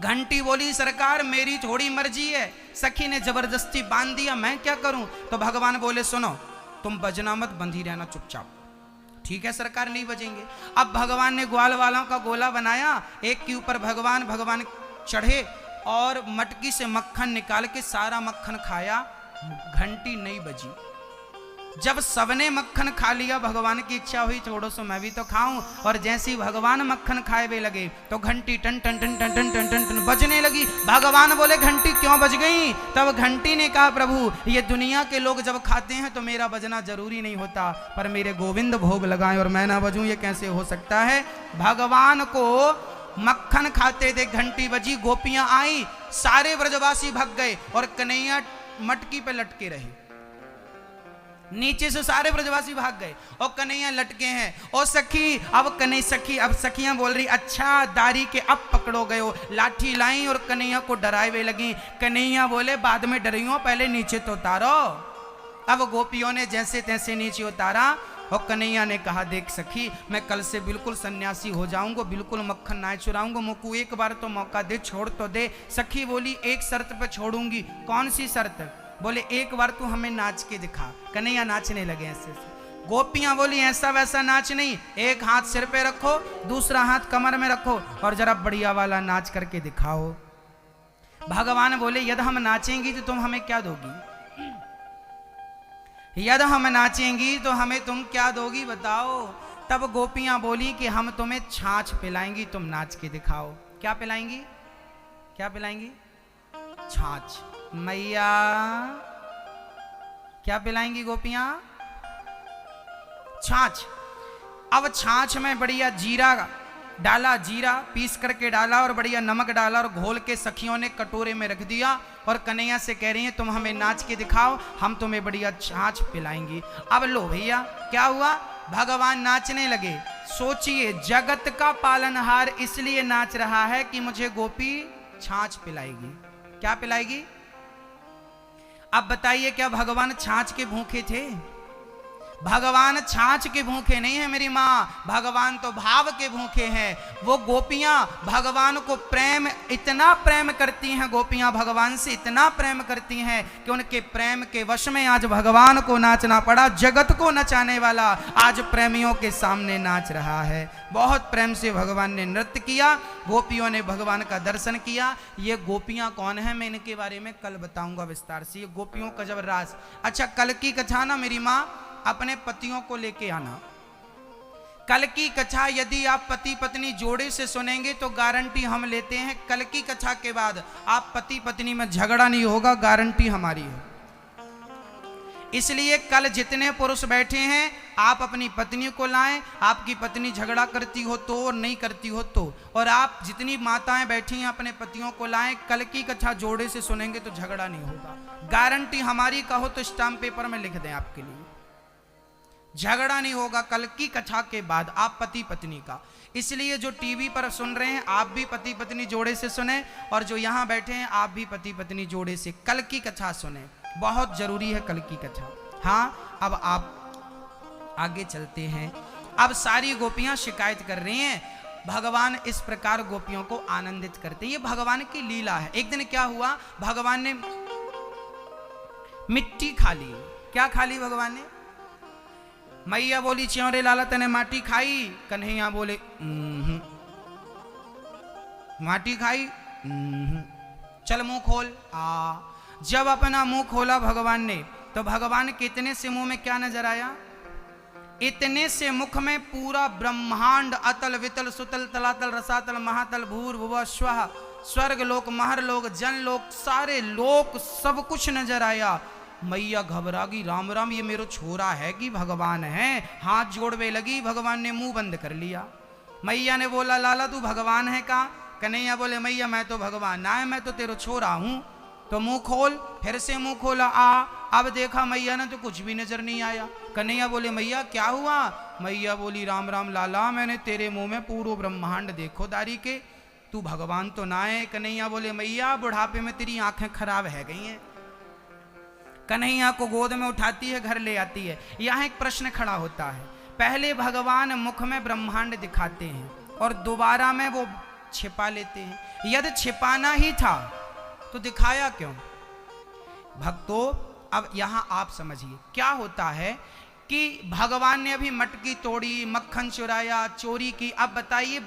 घंटी बोली, सरकार मेरी थोड़ी मर्जी है, सखी ने जबरदस्ती बांध दिया, मैं क्या करूं? तो भगवान बोले, सुनो तुम बजना मत, बंधी रहना चुपचाप, ठीक है सरकार नहीं बजेंगे। अब भगवान ने ग्वाल वालों का गोला बनाया, एक के ऊपर भगवान चढ़े और मटकी से मक्खन निकाल के सारा मक्खन खाया, घंटी नहीं बजी। जब सबने मक्खन खा लिया, भगवान की इच्छा हुई थोड़ा सा मैं भी तो खाऊं, और जैसे ही भगवान मक्खन खाए वे लगे तो घंटी टन टन टन टन टन टन टन टन बजने लगी। भगवान बोले घंटी क्यों बज गई? तब घंटी ने कहा प्रभु ये दुनिया के लोग जब खाते हैं तो मेरा बजना जरूरी नहीं होता, पर मेरे गोविंद भोग लगाए और मैं ना बजूं, ये कैसे हो सकता है? भगवान को मक्खन खाते थे, घंटी बजी, गोपियां आई, सारे ब्रजवासी भाग गए और कन्हैया मटकी पे लटके रहे। नीचे से सारे ब्रजवासी भाग गए और कन्हैया लटके हैं। और सखी अब सखियां बोल रही अच्छा दारी के अब पकड़ो गए हो, लाठी लाई और कन्हैया को डराए हुए लगी। कन्हैया बोले बाद में डरी हो, पहले नीचे तो उतारो। अब गोपियों ने जैसे तैसे नीचे उतारा और कन्हैया ने कहा देख सखी मैं कल से बिल्कुल सन्यासी हो जाऊंगा, बिल्कुल मक्खन ना चुराऊंगा, मुझको एक बार तो मौका दे, छोड़ तो दे। सखी बोली एक शर्त पे छोड़ूंगी। कौन सी शर्त? बोले एक बार तू हमें नाच के दिखा। कन्हैया नाचने लगे ऐसे। गोपियां बोली ऐसा वैसा नाच नहीं, एक हाथ सिर पे रखो, दूसरा हाथ कमर में रखो और जरा बढ़िया वाला नाच करके दिखाओ। भगवान बोले यदि हम नाचेंगी तो तुम हमें क्या दोगी? यदि हम नाचेंगी तो हमें तुम क्या दोगी बताओ? तब गोपियां बोली कि हम तुम्हें छाछ पिलाएंगी, तुम नाच के दिखाओ। क्या पिलाएंगी? क्या पिलाएंगी? छाछ। मैया क्या पिलाएंगी गोपियां? छाछ। अब छाछ में बढ़िया जीरा डाला, जीरा पीस करके डाला और बढ़िया नमक डाला और घोल के सखियों ने कटोरे में रख दिया और कन्हैया से कह रही है तुम हमें नाच के दिखाओ, हम तुम्हें बढ़िया छाछ पिलाएंगी। अब लो भैया क्या हुआ? भगवान नाचने लगे। सोचिए जगत का पालनहार इसलिए नाच रहा है कि मुझे गोपी छाछ पिलाएगी। क्या पिलाएगी? अब बताइए क्या भगवान छाछ के भूखे थे? भगवान छाछ के भूखे नहीं है मेरी माँ, भगवान तो भाव के भूखे हैं। वो गोपियां भगवान को प्रेम, इतना प्रेम करती हैं, गोपियां भगवान से इतना प्रेम करती हैं कि उनके प्रेम के वश में आज भगवान को नाचना पड़ा। जगत को नचाने वाला आज प्रेमियों के सामने नाच रहा है। बहुत प्रेम से भगवान ने नृत्य किया, गोपियों ने भगवान का दर्शन किया। ये गोपियां कौन है मैं इनके बारे में कल बताऊंगा विस्तार से। ये गोपियों का जब रास। अच्छा कल की कथा ना मेरी माँ अपने पतियों को लेके आना। कल की कथा यदि आप पति पत्नी जोड़े से सुनेंगे तो गारंटी हम लेते हैं कल की कथा के बाद आप पति पत्नी में झगड़ा नहीं होगा, गारंटी हमारी है। इसलिए कल जितने पुरुष बैठे हैं आप अपनी पत्नी को लाएं, आपकी पत्नी झगड़ा करती हो तो और नहीं करती हो तो, और आप जितनी माताएं बैठी हैं अपने पतियों को लाएं। कल की कथा जोड़े से सुनेंगे तो झगड़ा नहीं होगा, गारंटी हमारी। कहो तो स्टाम्प पेपर में लिख दें आपके लिए, झगड़ा नहीं होगा कल की कथा के बाद आप पति पत्नी का। इसलिए जो टीवी पर सुन रहे हैं आप भी पति पत्नी जोड़े से सुने, और जो यहां बैठे हैं आप भी पति पत्नी जोड़े से कल की कथा सुने, बहुत जरूरी है कल की कथा। हाँ अब आप आगे चलते हैं। अब सारी गोपियां शिकायत कर रही हैं, भगवान इस प्रकार गोपियों को आनंदित करते हैं। ये भगवान की लीला है। एक दिन क्या हुआ, भगवान ने मिट्टी खा ली। क्या खा ली भगवान ने? मैया बोली च्योरे लाला तने माटी खाई? कन्हैया बोले माटी खाई? चल मुंह खोल। जब अपना मुंह खोला भगवान ने तो भगवान के इतने से मुंह में क्या नजर आया? इतने से मुख में पूरा ब्रह्मांड, अतल वितल सुतल तलातल रसातल महातल भूर भुव स्वः, स्वर्ग लोक महर लोक जन लोक, सारे लोक सब कुछ नजर आया। मैया घबरा गई, राम राम ये मेरो छोरा है कि भगवान है? हाथ जोड़वे लगी, भगवान ने मुंह बंद कर लिया। मैया ने बोला लाला तू भगवान है का? कन्हैया बोले मैया मैं तो भगवान ना है, मैं तो तेरा छोरा हूं। तो मुंह खोल। फिर से मुंह खोला। अब देखा मैया ने तो कुछ भी नजर नहीं आया। कन्हैया बोले मैया क्या हुआ? मैया बोली राम राम लाला मैंने तेरे मुंह में पूरा ब्रह्मांड देखो दारी के, तू भगवान तो ना है। कन्हैया बोले मैया बुढ़ापे में तेरी आंखें खराब है गई हैं। कन्हैया को गोद में उठाती है, घर ले आती है। यहाँ एक प्रश्न खड़ा होता है, पहले भगवान मुख में ब्रह्मांड दिखाते हैं और दोबारा में वो छिपा लेते हैं। यदि छिपाना ही था तो दिखाया क्यों? भक्तों अब यहां आप समझिए क्या होता है। कि भगवान ने अभी मटकी तोड़ी, मक्खन चुराया, चोरी की। अब बताइए,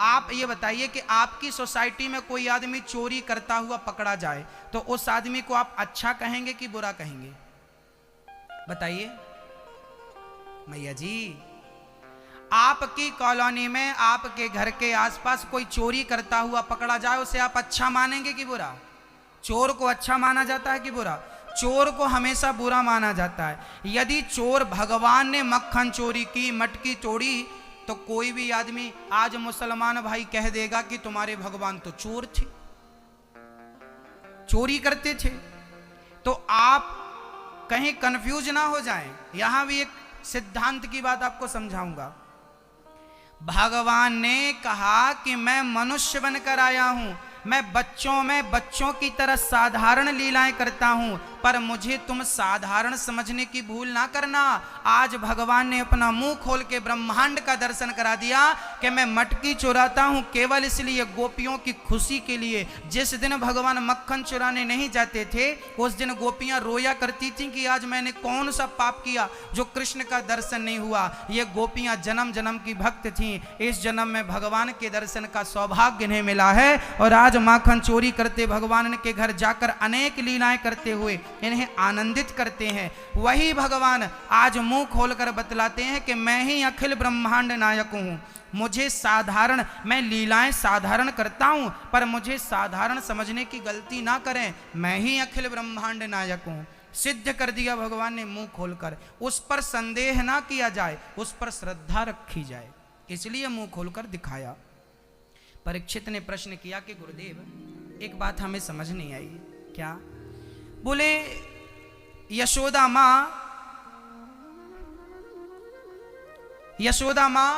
आप ये बताइए कि आपकी सोसाइटी में कोई आदमी चोरी करता हुआ पकड़ा जाए तो उस आदमी को आप अच्छा कहेंगे कि बुरा कहेंगे? बताइए मैया जी। आपकी कॉलोनी में, आपके घर के आसपास कोई चोरी करता हुआ पकड़ा जाए, उसे आप अच्छा मानेंगे कि बुरा? चोर को अच्छा माना जाता है कि बुरा? चोर को हमेशा बुरा माना जाता है। यदि चोर भगवान ने मक्खन चोरी की, मटकी तोड़ी, तो कोई भी आदमी आज मुसलमान भाई कह देगा कि तुम्हारे भगवान तो चोर थे, चोरी करते थे। तो आप कहीं कंफ्यूज ना हो जाएं। यहां भी एक सिद्धांत की बात आपको समझाऊंगा। भगवान ने कहा कि मैं मनुष्य बनकर आया हूं, मैं बच्चों में बच्चों की तरह साधारण लीलाएं करता हूं, पर मुझे तुम साधारण समझने की भूल ना करना। आज भगवान ने अपना मुंह खोल के ब्रह्मांड का दर्शन करा दिया कि मैं मटकी चुराता हूं केवल इसलिए, गोपियों की खुशी के लिए। जिस दिन भगवान मक्खन चुराने नहीं जाते थे, उस दिन गोपियां रोया करती थीं कि आज मैंने कौन सा पाप किया जो कृष्ण का दर्शन नहीं हुआ। ये गोपियां जन्म जन्म की भक्त थीं, इस जन्म में भगवान के दर्शन का सौभाग्य इन्हें मिला है, और आज माखन चोरी करते, भगवान के घर जाकर अनेक लीलाएं करते हुए इन्हें आनंदित करते हैं। वही भगवान आज मुंह खोलकर बतलाते हैं कि मैं ही अखिल ब्रह्मांड नायक हूं। मुझे साधारण, मैं लीलाएं साधारण करता हूं, पर मुझे साधारण समझने की गलती ना करें, मैं ही अखिल ब्रह्मांड नायक हूं। सिद्ध कर दिया भगवान ने मुंह खोलकर। उस पर संदेह ना किया जाए, उस पर श्रद्धा रखी जाए, इसलिए मुंह खोलकर दिखाया। परीक्षित ने प्रश्न किया कि गुरुदेव, एक बात हमें समझ नहीं आई। क्या? बोले यशोदा मां,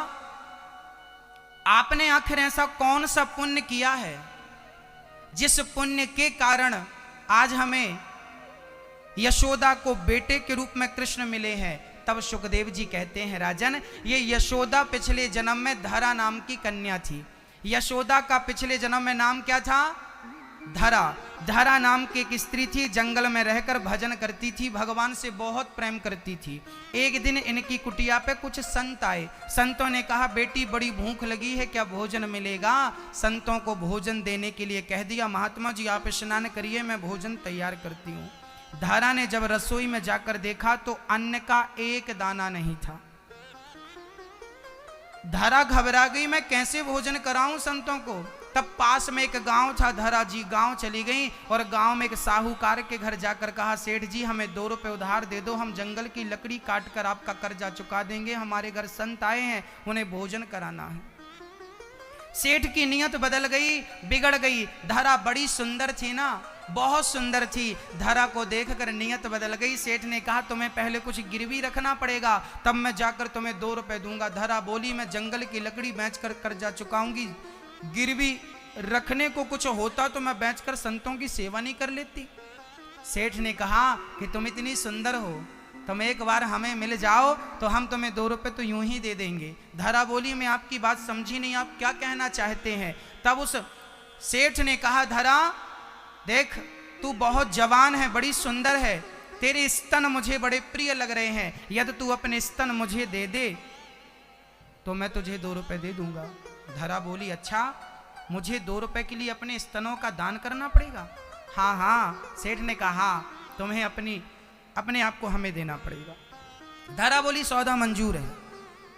आपने आखिर ऐसा कौन सा पुण्य किया है जिस पुण्य के कारण आज हमें यशोदा को बेटे के रूप में कृष्ण मिले हैं? तब सुखदेव जी कहते हैं, राजन, ये यशोदा पिछले जन्म में धरा नाम की कन्या थी। यशोदा का पिछले जन्म में नाम क्या था? धरा। धरा नाम की एक स्त्री थी, जंगल में रहकर भजन करती थी, भगवान से बहुत प्रेम करती थी। एक दिन इनकी कुटिया पे कुछ संत आए। संतों ने कहा, बेटी बड़ी भूख लगी है, क्या भोजन मिलेगा? संतों को भोजन देने के लिए कह दिया। महात्मा जी आप स्नान करिए, मैं भोजन तैयार करती हूँ। धारा ने जब रसोई में जाकर देखा तो अन्न का एक दाना नहीं था। धरा घबरा गई, मैं कैसे भोजन कराऊं संतों को? तब पास में एक गांव था, धरा जी गांव चली गई और गांव में एक साहूकार के घर जाकर कहा, सेठ जी हमें 2 रुपए उधार दे दो, हम जंगल की लकड़ी काट कर आपका कर्जा चुका देंगे, हमारे घर संत आए हैं, उन्हें भोजन कराना है। सेठ की नीयत बदल गई, बिगड़ गई। धरा बड़ी सुंदर थी ना, बहुत सुंदर थी। धरा को देखकर नीयत बदल गई। सेठ ने कहा, तुम्हें पहले कुछ गिरवी रखना पड़ेगा, तब मैं जाकर तुम्हें 2 रुपए दूंगा। धरा बोली, मैं जंगल की लकड़ी बेचकर कर्जा चुकाऊंगी, गिरवी रखने को कुछ होता तो मैं बेचकर संतों की सेवा नहीं कर लेती। सेठ ने कहा कि तुम इतनी सुंदर हो, तुम एक बार हमें मिल जाओ तो हम तुम्हें 2 रुपए तो यूं ही दे देंगे। धरा बोली, मैं आपकी बात समझी नहीं, आप क्या कहना चाहते हैं? तब उस सेठ ने कहा, धरा देख, तू बहुत जवान है, बड़ी सुंदर है, तेरे स्तन मुझे बड़े प्रिय लग रहे हैं, यदि तू अपने स्तन मुझे दे दे तो मैं तुझे 2 रुपए दे दूंगा। धरा बोली, अच्छा, मुझे 2 रुपए के लिए अपने स्तनों का दान करना पड़ेगा? हाँ हाँ। सेठ ने कहा, हाँ, तुम्हें अपने आप को हमें देना पड़ेगा। धरा बोली, सौदा मंजूर है।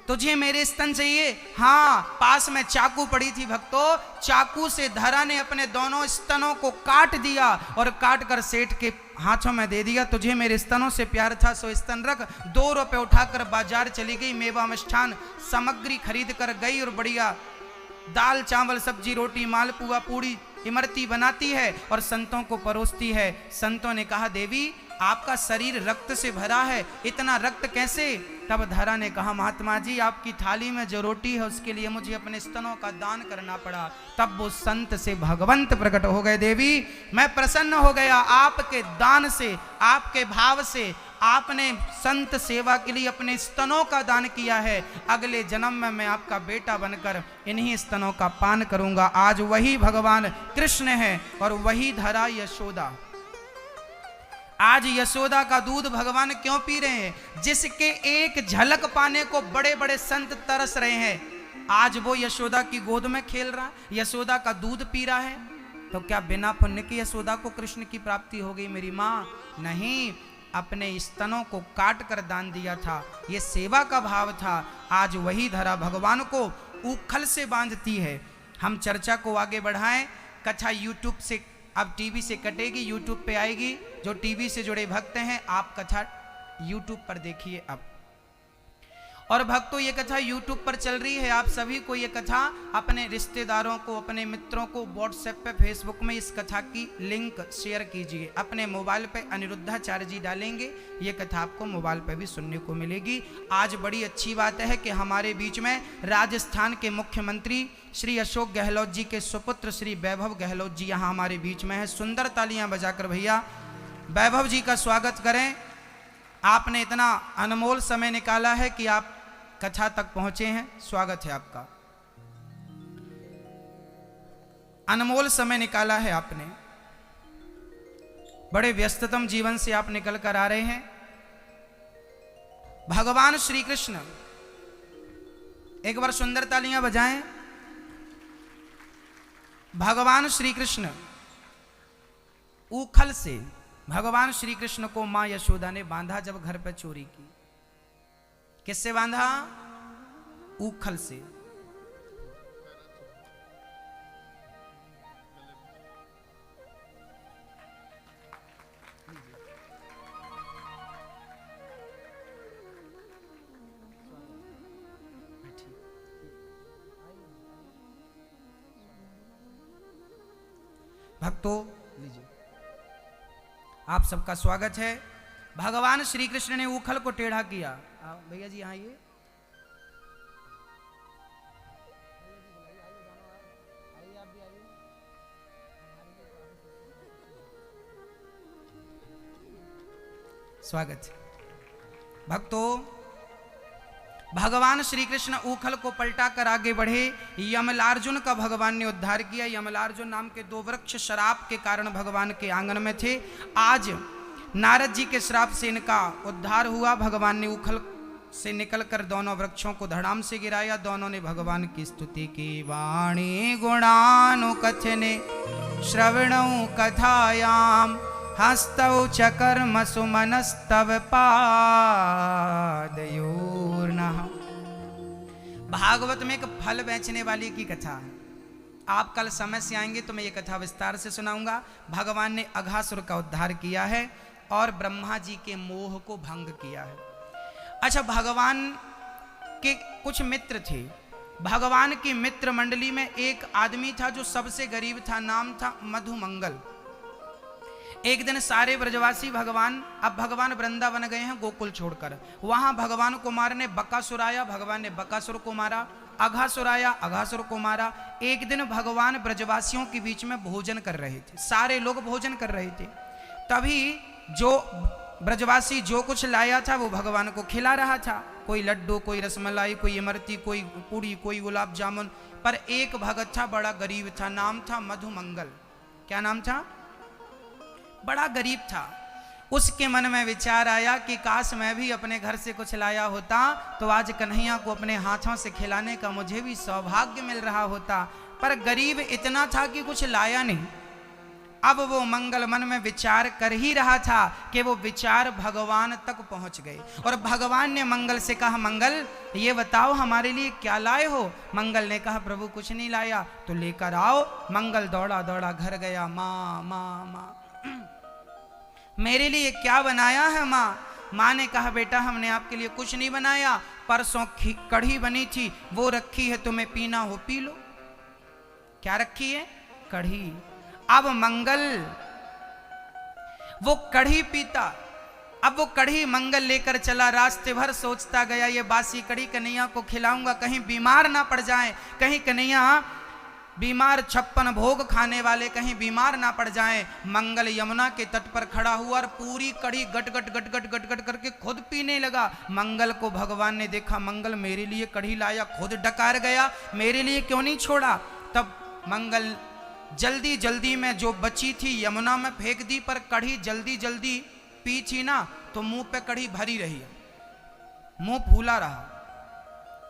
तुझे मेरे स्तन चाहिए? हाँ। पास में चाकू पड़ी थी भक्तों, चाकू से धरा ने अपने दोनों स्तनों को काट दिया और काट कर सेठ के हाथों में दे दिया। तुझे मेरे स्तनों से प्यार था सो स्तन रख। 2 रुपए उठाकर बाजार चली गई, मेवा मिष्ठान सामग्री खरीद कर गई और बढ़िया दाल चावल सब्जी रोटी मालपुआ पूड़ी इमरती बनाती है और संतों को परोसती है। संतों ने कहा, देवी आपका शरीर रक्त से भरा है, इतना रक्त कैसे? तब धरा ने कहा, महात्मा जी आपकी थाली में जो रोटी है उसके लिए मुझे अपने स्तनों का दान करना पड़ा। तब वो संत से भगवंत प्रकट हो गए। देवी मैं प्रसन्न हो गया आपके दान से, आपके भाव से। आपने संत सेवा के लिए अपने स्तनों का दान किया है, अगले जन्म में मैं आपका बेटा बनकर इन्हीं स्तनों का पान करूंगा। आज वही भगवान कृष्ण है और वही धरा यशोदा। आज यशोदा का दूध भगवान क्यों पी रहे हैं? जिसके एक झलक पाने को बड़े बड़े संत तरस रहे हैं, आज वो यशोदा की गोद में खेल रहा, यशोदा का दूध पी रहा है। तो क्या बिना पुण्य की यशोदा को कृष्ण की प्राप्ति हो गई मेरी माँ? नहीं, अपने स्तनों को काट कर दान दिया था, ये सेवा का भाव था। आज वही धरा भगवान को उखल से बांधती है। हम चर्चा को आगे बढ़ाएं। कथा यूट्यूब से, अब टीवी से कटेगी, यूट्यूब पे आएगी। जो टीवी से जुड़े भक्त हैं, आप कथा यूट्यूब पर देखिए अब। और भक्तों, ये कथा यूट्यूब पर चल रही है, आप सभी को ये कथा अपने रिश्तेदारों को, अपने मित्रों को व्हाट्सएप पे, फेसबुक में इस कथा की लिंक शेयर कीजिए। अपने मोबाइल पे अनिरुद्धाचार्य जी डालेंगे, ये कथा आपको मोबाइल पे भी सुनने को मिलेगी। आज बड़ी अच्छी बात है कि हमारे बीच में राजस्थान के मुख्यमंत्री श्री अशोक गहलोत जी के सुपुत्र श्री वैभव गहलोत जी यहाँ हमारे बीच में है। सुंदर तालियां बजाकर भैया वैभव जी का स्वागत करें। आपने इतना अनमोल समय निकाला है कि आप कथा तक पहुंचे हैं, स्वागत है आपका। अनमोल समय निकाला है आपने, बड़े व्यस्ततम जीवन से आप निकल कर आ रहे हैं। भगवान श्री कृष्ण, एक बार सुंदर तालियां बजाएं। भगवान श्री कृष्ण उखल से भगवान श्री कृष्ण को मां यशोदा ने बांधा जब घर पर चोरी की। किससे बांधा? उखल से। भक्तों, आप सबका स्वागत है। भगवान श्री कृष्ण ने उखल को टेढ़ा किया। भैया जी आइए। स्वागत है। भक्तों, भगवान श्री कृष्ण उखल को पलटा कर आगे बढ़े। यमलार्जुन का भगवान ने उद्धार किया। यमलार्जुन नाम के 2 वृक्ष श्राप के कारण भगवान के आंगन में थे। आज नारद जी के श्राप से इनका उद्धार हुआ। भगवान ने उखल से निकलकर दोनों वृक्षों को धड़ाम से गिराया। दोनों ने भगवान की स्तुति की। वाणी गुणानुकथने श्रवणौ कथायाम हस्तौ च कर्म सुमनस्तव पादयोर्नः। भागवत में एक फल बेचने वाली की कथा है। आप कल समय से आएंगे तो मैं ये कथा विस्तार से सुनाऊंगा। भगवान ने अघासुर का उद्धार किया है और ब्रह्मा जी के मोह को भंग किया है। अच्छा, भगवान के कुछ मित्र थे। भगवान की मित्र मंडली में एक आदमी था जो सबसे गरीब था, नाम था मधुमंगल। एक दिन सारे ब्रजवासी अब भगवान वृंदावन गए हैं गोकुल छोड़कर। वहां भगवान को मारने बकासुर आया, भगवान ने बकासुर को मारा। अघासुर आया, अघासुर को मारा। एक दिन भगवान ब्रजवासियों के बीच में भोजन कर रहे थे, सारे लोग भोजन कर रहे थे। तभी जो ब्रजवासी जो कुछ लाया था वो भगवान को खिला रहा था। कोई लड्डू, कोई रसमलाई, कोई इमरती, कोई पूड़ी, कोई गुलाब जामुन। पर एक भगत था, बड़ा गरीब था, नाम था मधुमंगल। क्या नाम था? बड़ा गरीब था। उसके मन में विचार आया कि काश मैं भी अपने घर से कुछ लाया होता तो आज कन्हैया को अपने हाथों से खिलाने का मुझे भी सौभाग्य मिल रहा होता। पर गरीब इतना था कि कुछ लाया नहीं। अब वो मंगल मन में विचार कर ही रहा था कि वो विचार भगवान तक पहुंच गए। और भगवान ने मंगल से कहा, मंगल ये बताओ हमारे लिए क्या लाए हो? मंगल ने कहा, प्रभु कुछ नहीं लाया। तो लेकर आओ। मंगल दौड़ा दौड़ा घर गया। माँ माँ माँ, मेरे लिए क्या बनाया है माँ? माँ ने कहा, बेटा हमने आपके लिए कुछ नहीं बनाया, परसों कढ़ी बनी थी वो रखी है, तुम्हें पीना हो पी लो। क्या रखी है? कढ़ी। अब मंगल वो कढ़ी पीता। अब वो कढ़ी मंगल लेकर चला। रास्ते भर सोचता गया, ये बासी कढ़ी कन्हैया को खिलाऊंगा, कहीं बीमार ना पड़ जाए, कहीं कन्हैया बीमार 56 भोग खाने वाले कहीं बीमार ना पड़ जाएं। मंगल यमुना के तट पर खड़ा हुआ और पूरी कढ़ी गट गट गट गट गट गट करके खुद पीने लगा। मंगल को भगवान ने देखा, मंगल मेरे लिए कढ़ी लाया, खुद डकार गया, मेरे लिए क्यों नहीं छोड़ा? तब मंगल जल्दी जल्दी में जो बची थी यमुना में फेंक दी, पर कढ़ी जल्दी जल्दी पी छी ना तो मुंह पे कड़ी भरी रही है, मुंह फूला रहा।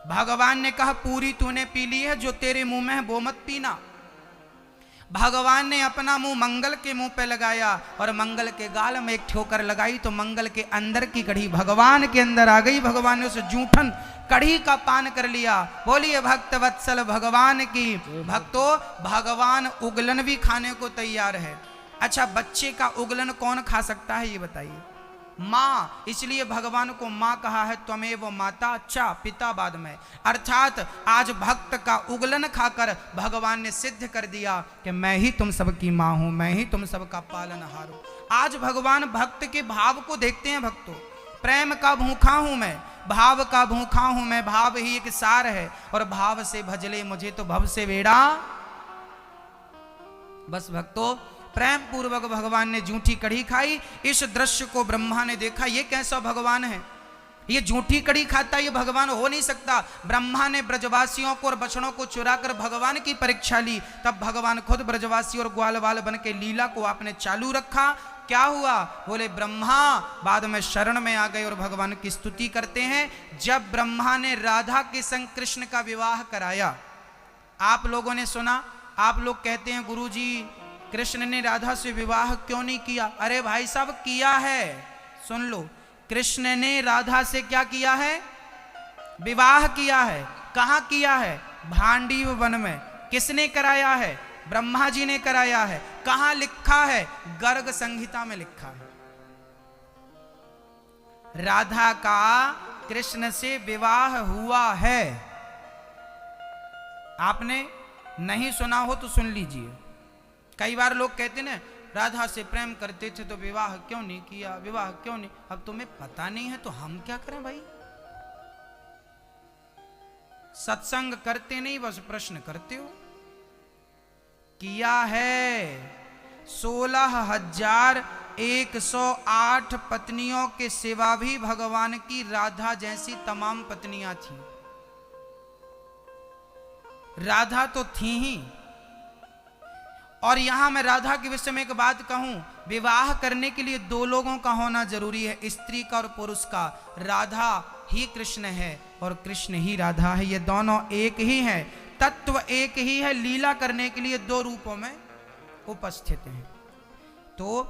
भगवान ने कहा पूरी तूने पी ली है, जो तेरे मुंह में है वो मत पीना। भगवान ने अपना मुंह मंगल के मुंह पे लगाया और मंगल के गाल में एक ठोकर लगाई तो मंगल के अंदर की कड़ी भगवान के अंदर आ गई। भगवान ने उस जूठन कड़ी का पान कर लिया। बोलिए भक्त वत्सल भगवान की। भक्तों, भगवान उगलन भी खाने को तैयार है। अच्छा, बच्चे का उगलन कौन खा सकता है ये बताइए? माँ, इसलिए भगवान को माँ कहा है, त्वमेव माता, अच्छा पिता बाद में। अर्थात आज भक्त का उगलन खाकर भगवान ने सिद्ध कर दिया कि मैं ही तुम सबकी माँ हूं, मैं ही तुम सबका पालनहार हूं। आज भगवान भक्त के भाव को देखते हैं। भक्तों, प्रेम का भूखा हूं मैं, भाव का भूखा हूं मैं, भाव ही एक सार है और भाव से भजले मुझे तो भव से बेड़ा। बस भक्तों, प्रेम पूर्वक भगवान ने झूठी कड़ी खाई। इस दृश्य को ब्रह्मा ने देखा, ये कैसा भगवान है, ये झूठी कड़ी खाता, ये भगवान हो नहीं सकता। ब्रह्मा ने ब्रजवासियों को और बछड़ों को चुराकर भगवान की परीक्षा ली। तब भगवान खुद ब्रजवासी और ग्वालवाल बन के लीला को आपने चालू रखा। क्या हुआ? बोले ब्रह्मा बाद में शरण में आ गए और भगवान की स्तुति करते हैं। जब ब्रह्मा ने राधा के संग कृष्ण का विवाह कराया, आप लोगों ने सुना, आप लोग कहते हैं गुरुजी कृष्ण ने राधा से विवाह क्यों नहीं किया? अरे भाई साहब, किया है, सुन लो। कृष्ण ने राधा से क्या किया है? विवाह किया है। कहां किया है? भांडीव वन में। किसने कराया है? ब्रह्मा जी ने कराया है। कहां लिखा है? गर्ग संहिता में लिखा है। राधा का कृष्ण से विवाह हुआ है। आपने नहीं सुना हो तो सुन लीजिए। कई बार लोग कहते ना, राधा से प्रेम करते थे तो विवाह क्यों नहीं किया, विवाह क्यों नहीं? अब तुम्हें पता नहीं है तो हम क्या करें भाई? सत्संग करते नहीं, बस प्रश्न करते हो। किया है। 16,108 पत्नियों के सिवा भी भगवान की राधा जैसी तमाम पत्नियां थी। राधा तो थी ही। और यहां मैं राधा के विषय में एक बात कहूं, विवाह करने के लिए दो लोगों का होना जरूरी है, स्त्री का और पुरुष का। राधा ही कृष्ण है और कृष्ण ही राधा है, ये दोनों एक ही हैं, तत्व एक ही है। लीला करने के लिए दो रूपों में उपस्थित हैं। तो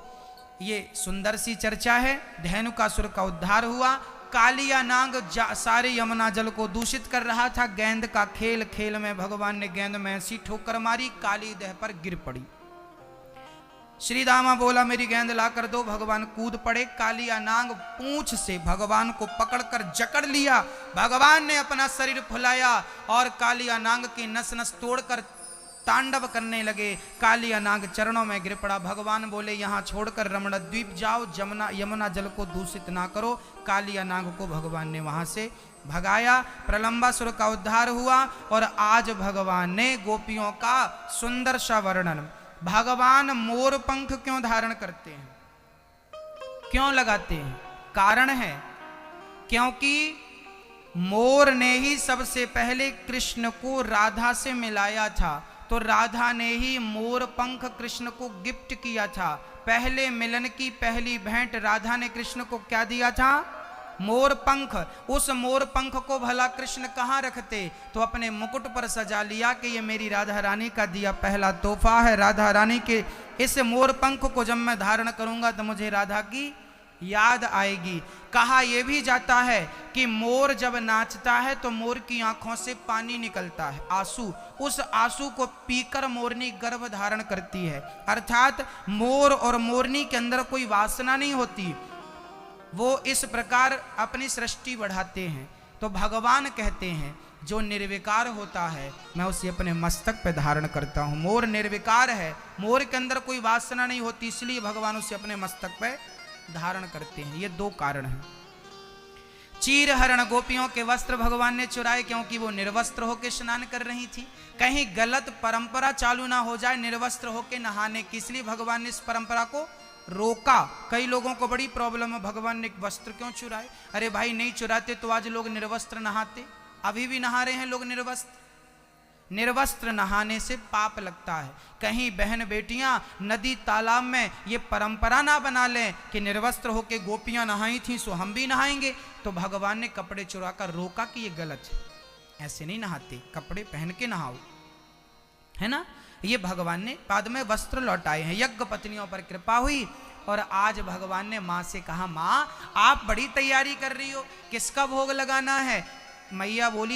ये सुंदर सी चर्चा है। धेनुकासुर का उद्धार हुआ। कालिया नाग सारे यमुना जल को दूषित कर रहा था। गेंद का खेल खेल में भगवान ने गेंद में ऐसी ठोकर मारी, काली देह पर गिर पड़ी। श्री दामा बोला मेरी गेंद ला कर दो। भगवान कूद पड़े। कालिया नाग पूंछ से भगवान को पकड़कर जकड़ लिया। भगवान ने अपना शरीर फुलाया और कालिया नाग की नस नस तोड़कर तांडव करने लगे। कालिया नाग चरणों में गिर पड़ा। भगवान बोले यहाँ छोड़कर रमण द्वीप जाओ, यमुना जल को दूषित ना करो। कालिया नाग को भगवान ने वहां से भगाया। प्रलंबासुर का उद्धार हुआ। और आज भगवान ने गोपियों का सुंदर सा वर्णन। भगवान मोर पंख क्यों धारण करते हैं, क्यों लगाते हैं? कारण है, क्योंकि मोर ने ही सबसे पहले कृष्ण को राधा से मिलाया था। तो राधा ने ही मोर पंख कृष्ण को गिफ्ट किया था। पहले मिलन की पहली भेंट राधा ने कृष्ण को क्या दिया था? मोर पंख। उस मोर पंख को भला कृष्ण कहाँ रखते? तो अपने मुकुट पर सजा लिया कि ये मेरी राधा रानी का दिया पहला तोहफा है। राधा रानी के इस मोर पंख को जब मैं धारण करूंगा तो मुझे राधा की याद आएगी। कहा यह भी जाता है कि मोर जब नाचता है तो मोर की आंखों से पानी निकलता है, आंसू। उस आंसू को पीकर मोरनी गर्भ धारण करती है। अर्थात मोर और मोरनी के अंदर कोई वासना नहीं होती, वो इस प्रकार अपनी सृष्टि बढ़ाते हैं। तो भगवान कहते हैं जो निर्विकार होता है मैं उसे अपने मस्तक पे धारण करता हूं। मोर निर्विकार है, मोर के अंदर कोई वासना नहीं होती, इसलिए भगवान उसे अपने मस्तक पे धारण करते हैं। ये दो कारण हैं। चीर हरण गोपियों के वस्त्र भगवान ने चुराए क्योंकि वो निर्वस्त्र होकर स्नान कर रही थी। कहीं गलत परंपरा चालू ना हो जाए निर्वस्त्र होकर नहाने की, इसलिए भगवान ने इस परंपरा को रोका। कई लोगों को बड़ी प्रॉब्लम है, भगवान ने वस्त्र क्यों चुराए? अरे भाई नहीं चुराते तो आज लोग निर्वस्त्र नहाते। अभी भी नहा रहे हैं लोग निर्वस्त्र। निर्वस्त्र नहाने से पाप लगता है। कहीं बहन बेटियां नदी तालाब में ये परंपरा ना बना लें कि निर्वस्त्र होके गोपियां नहाई थी सो हम भी नहाएंगे, तो भगवान ने कपड़े चुरा कर रोका कि ये गलत है, ऐसे नहीं नहाते, कपड़े पहन के नहाओ, है ना। ये भगवान ने बाद में वस्त्र लौटाए हैं। यज्ञ पत्नियों पर कृपा हुई और आज भगवान ने माँ से कहा, माँ आप बड़ी तैयारी कर रही हो, किसका भोग लगाना है। मैया बोली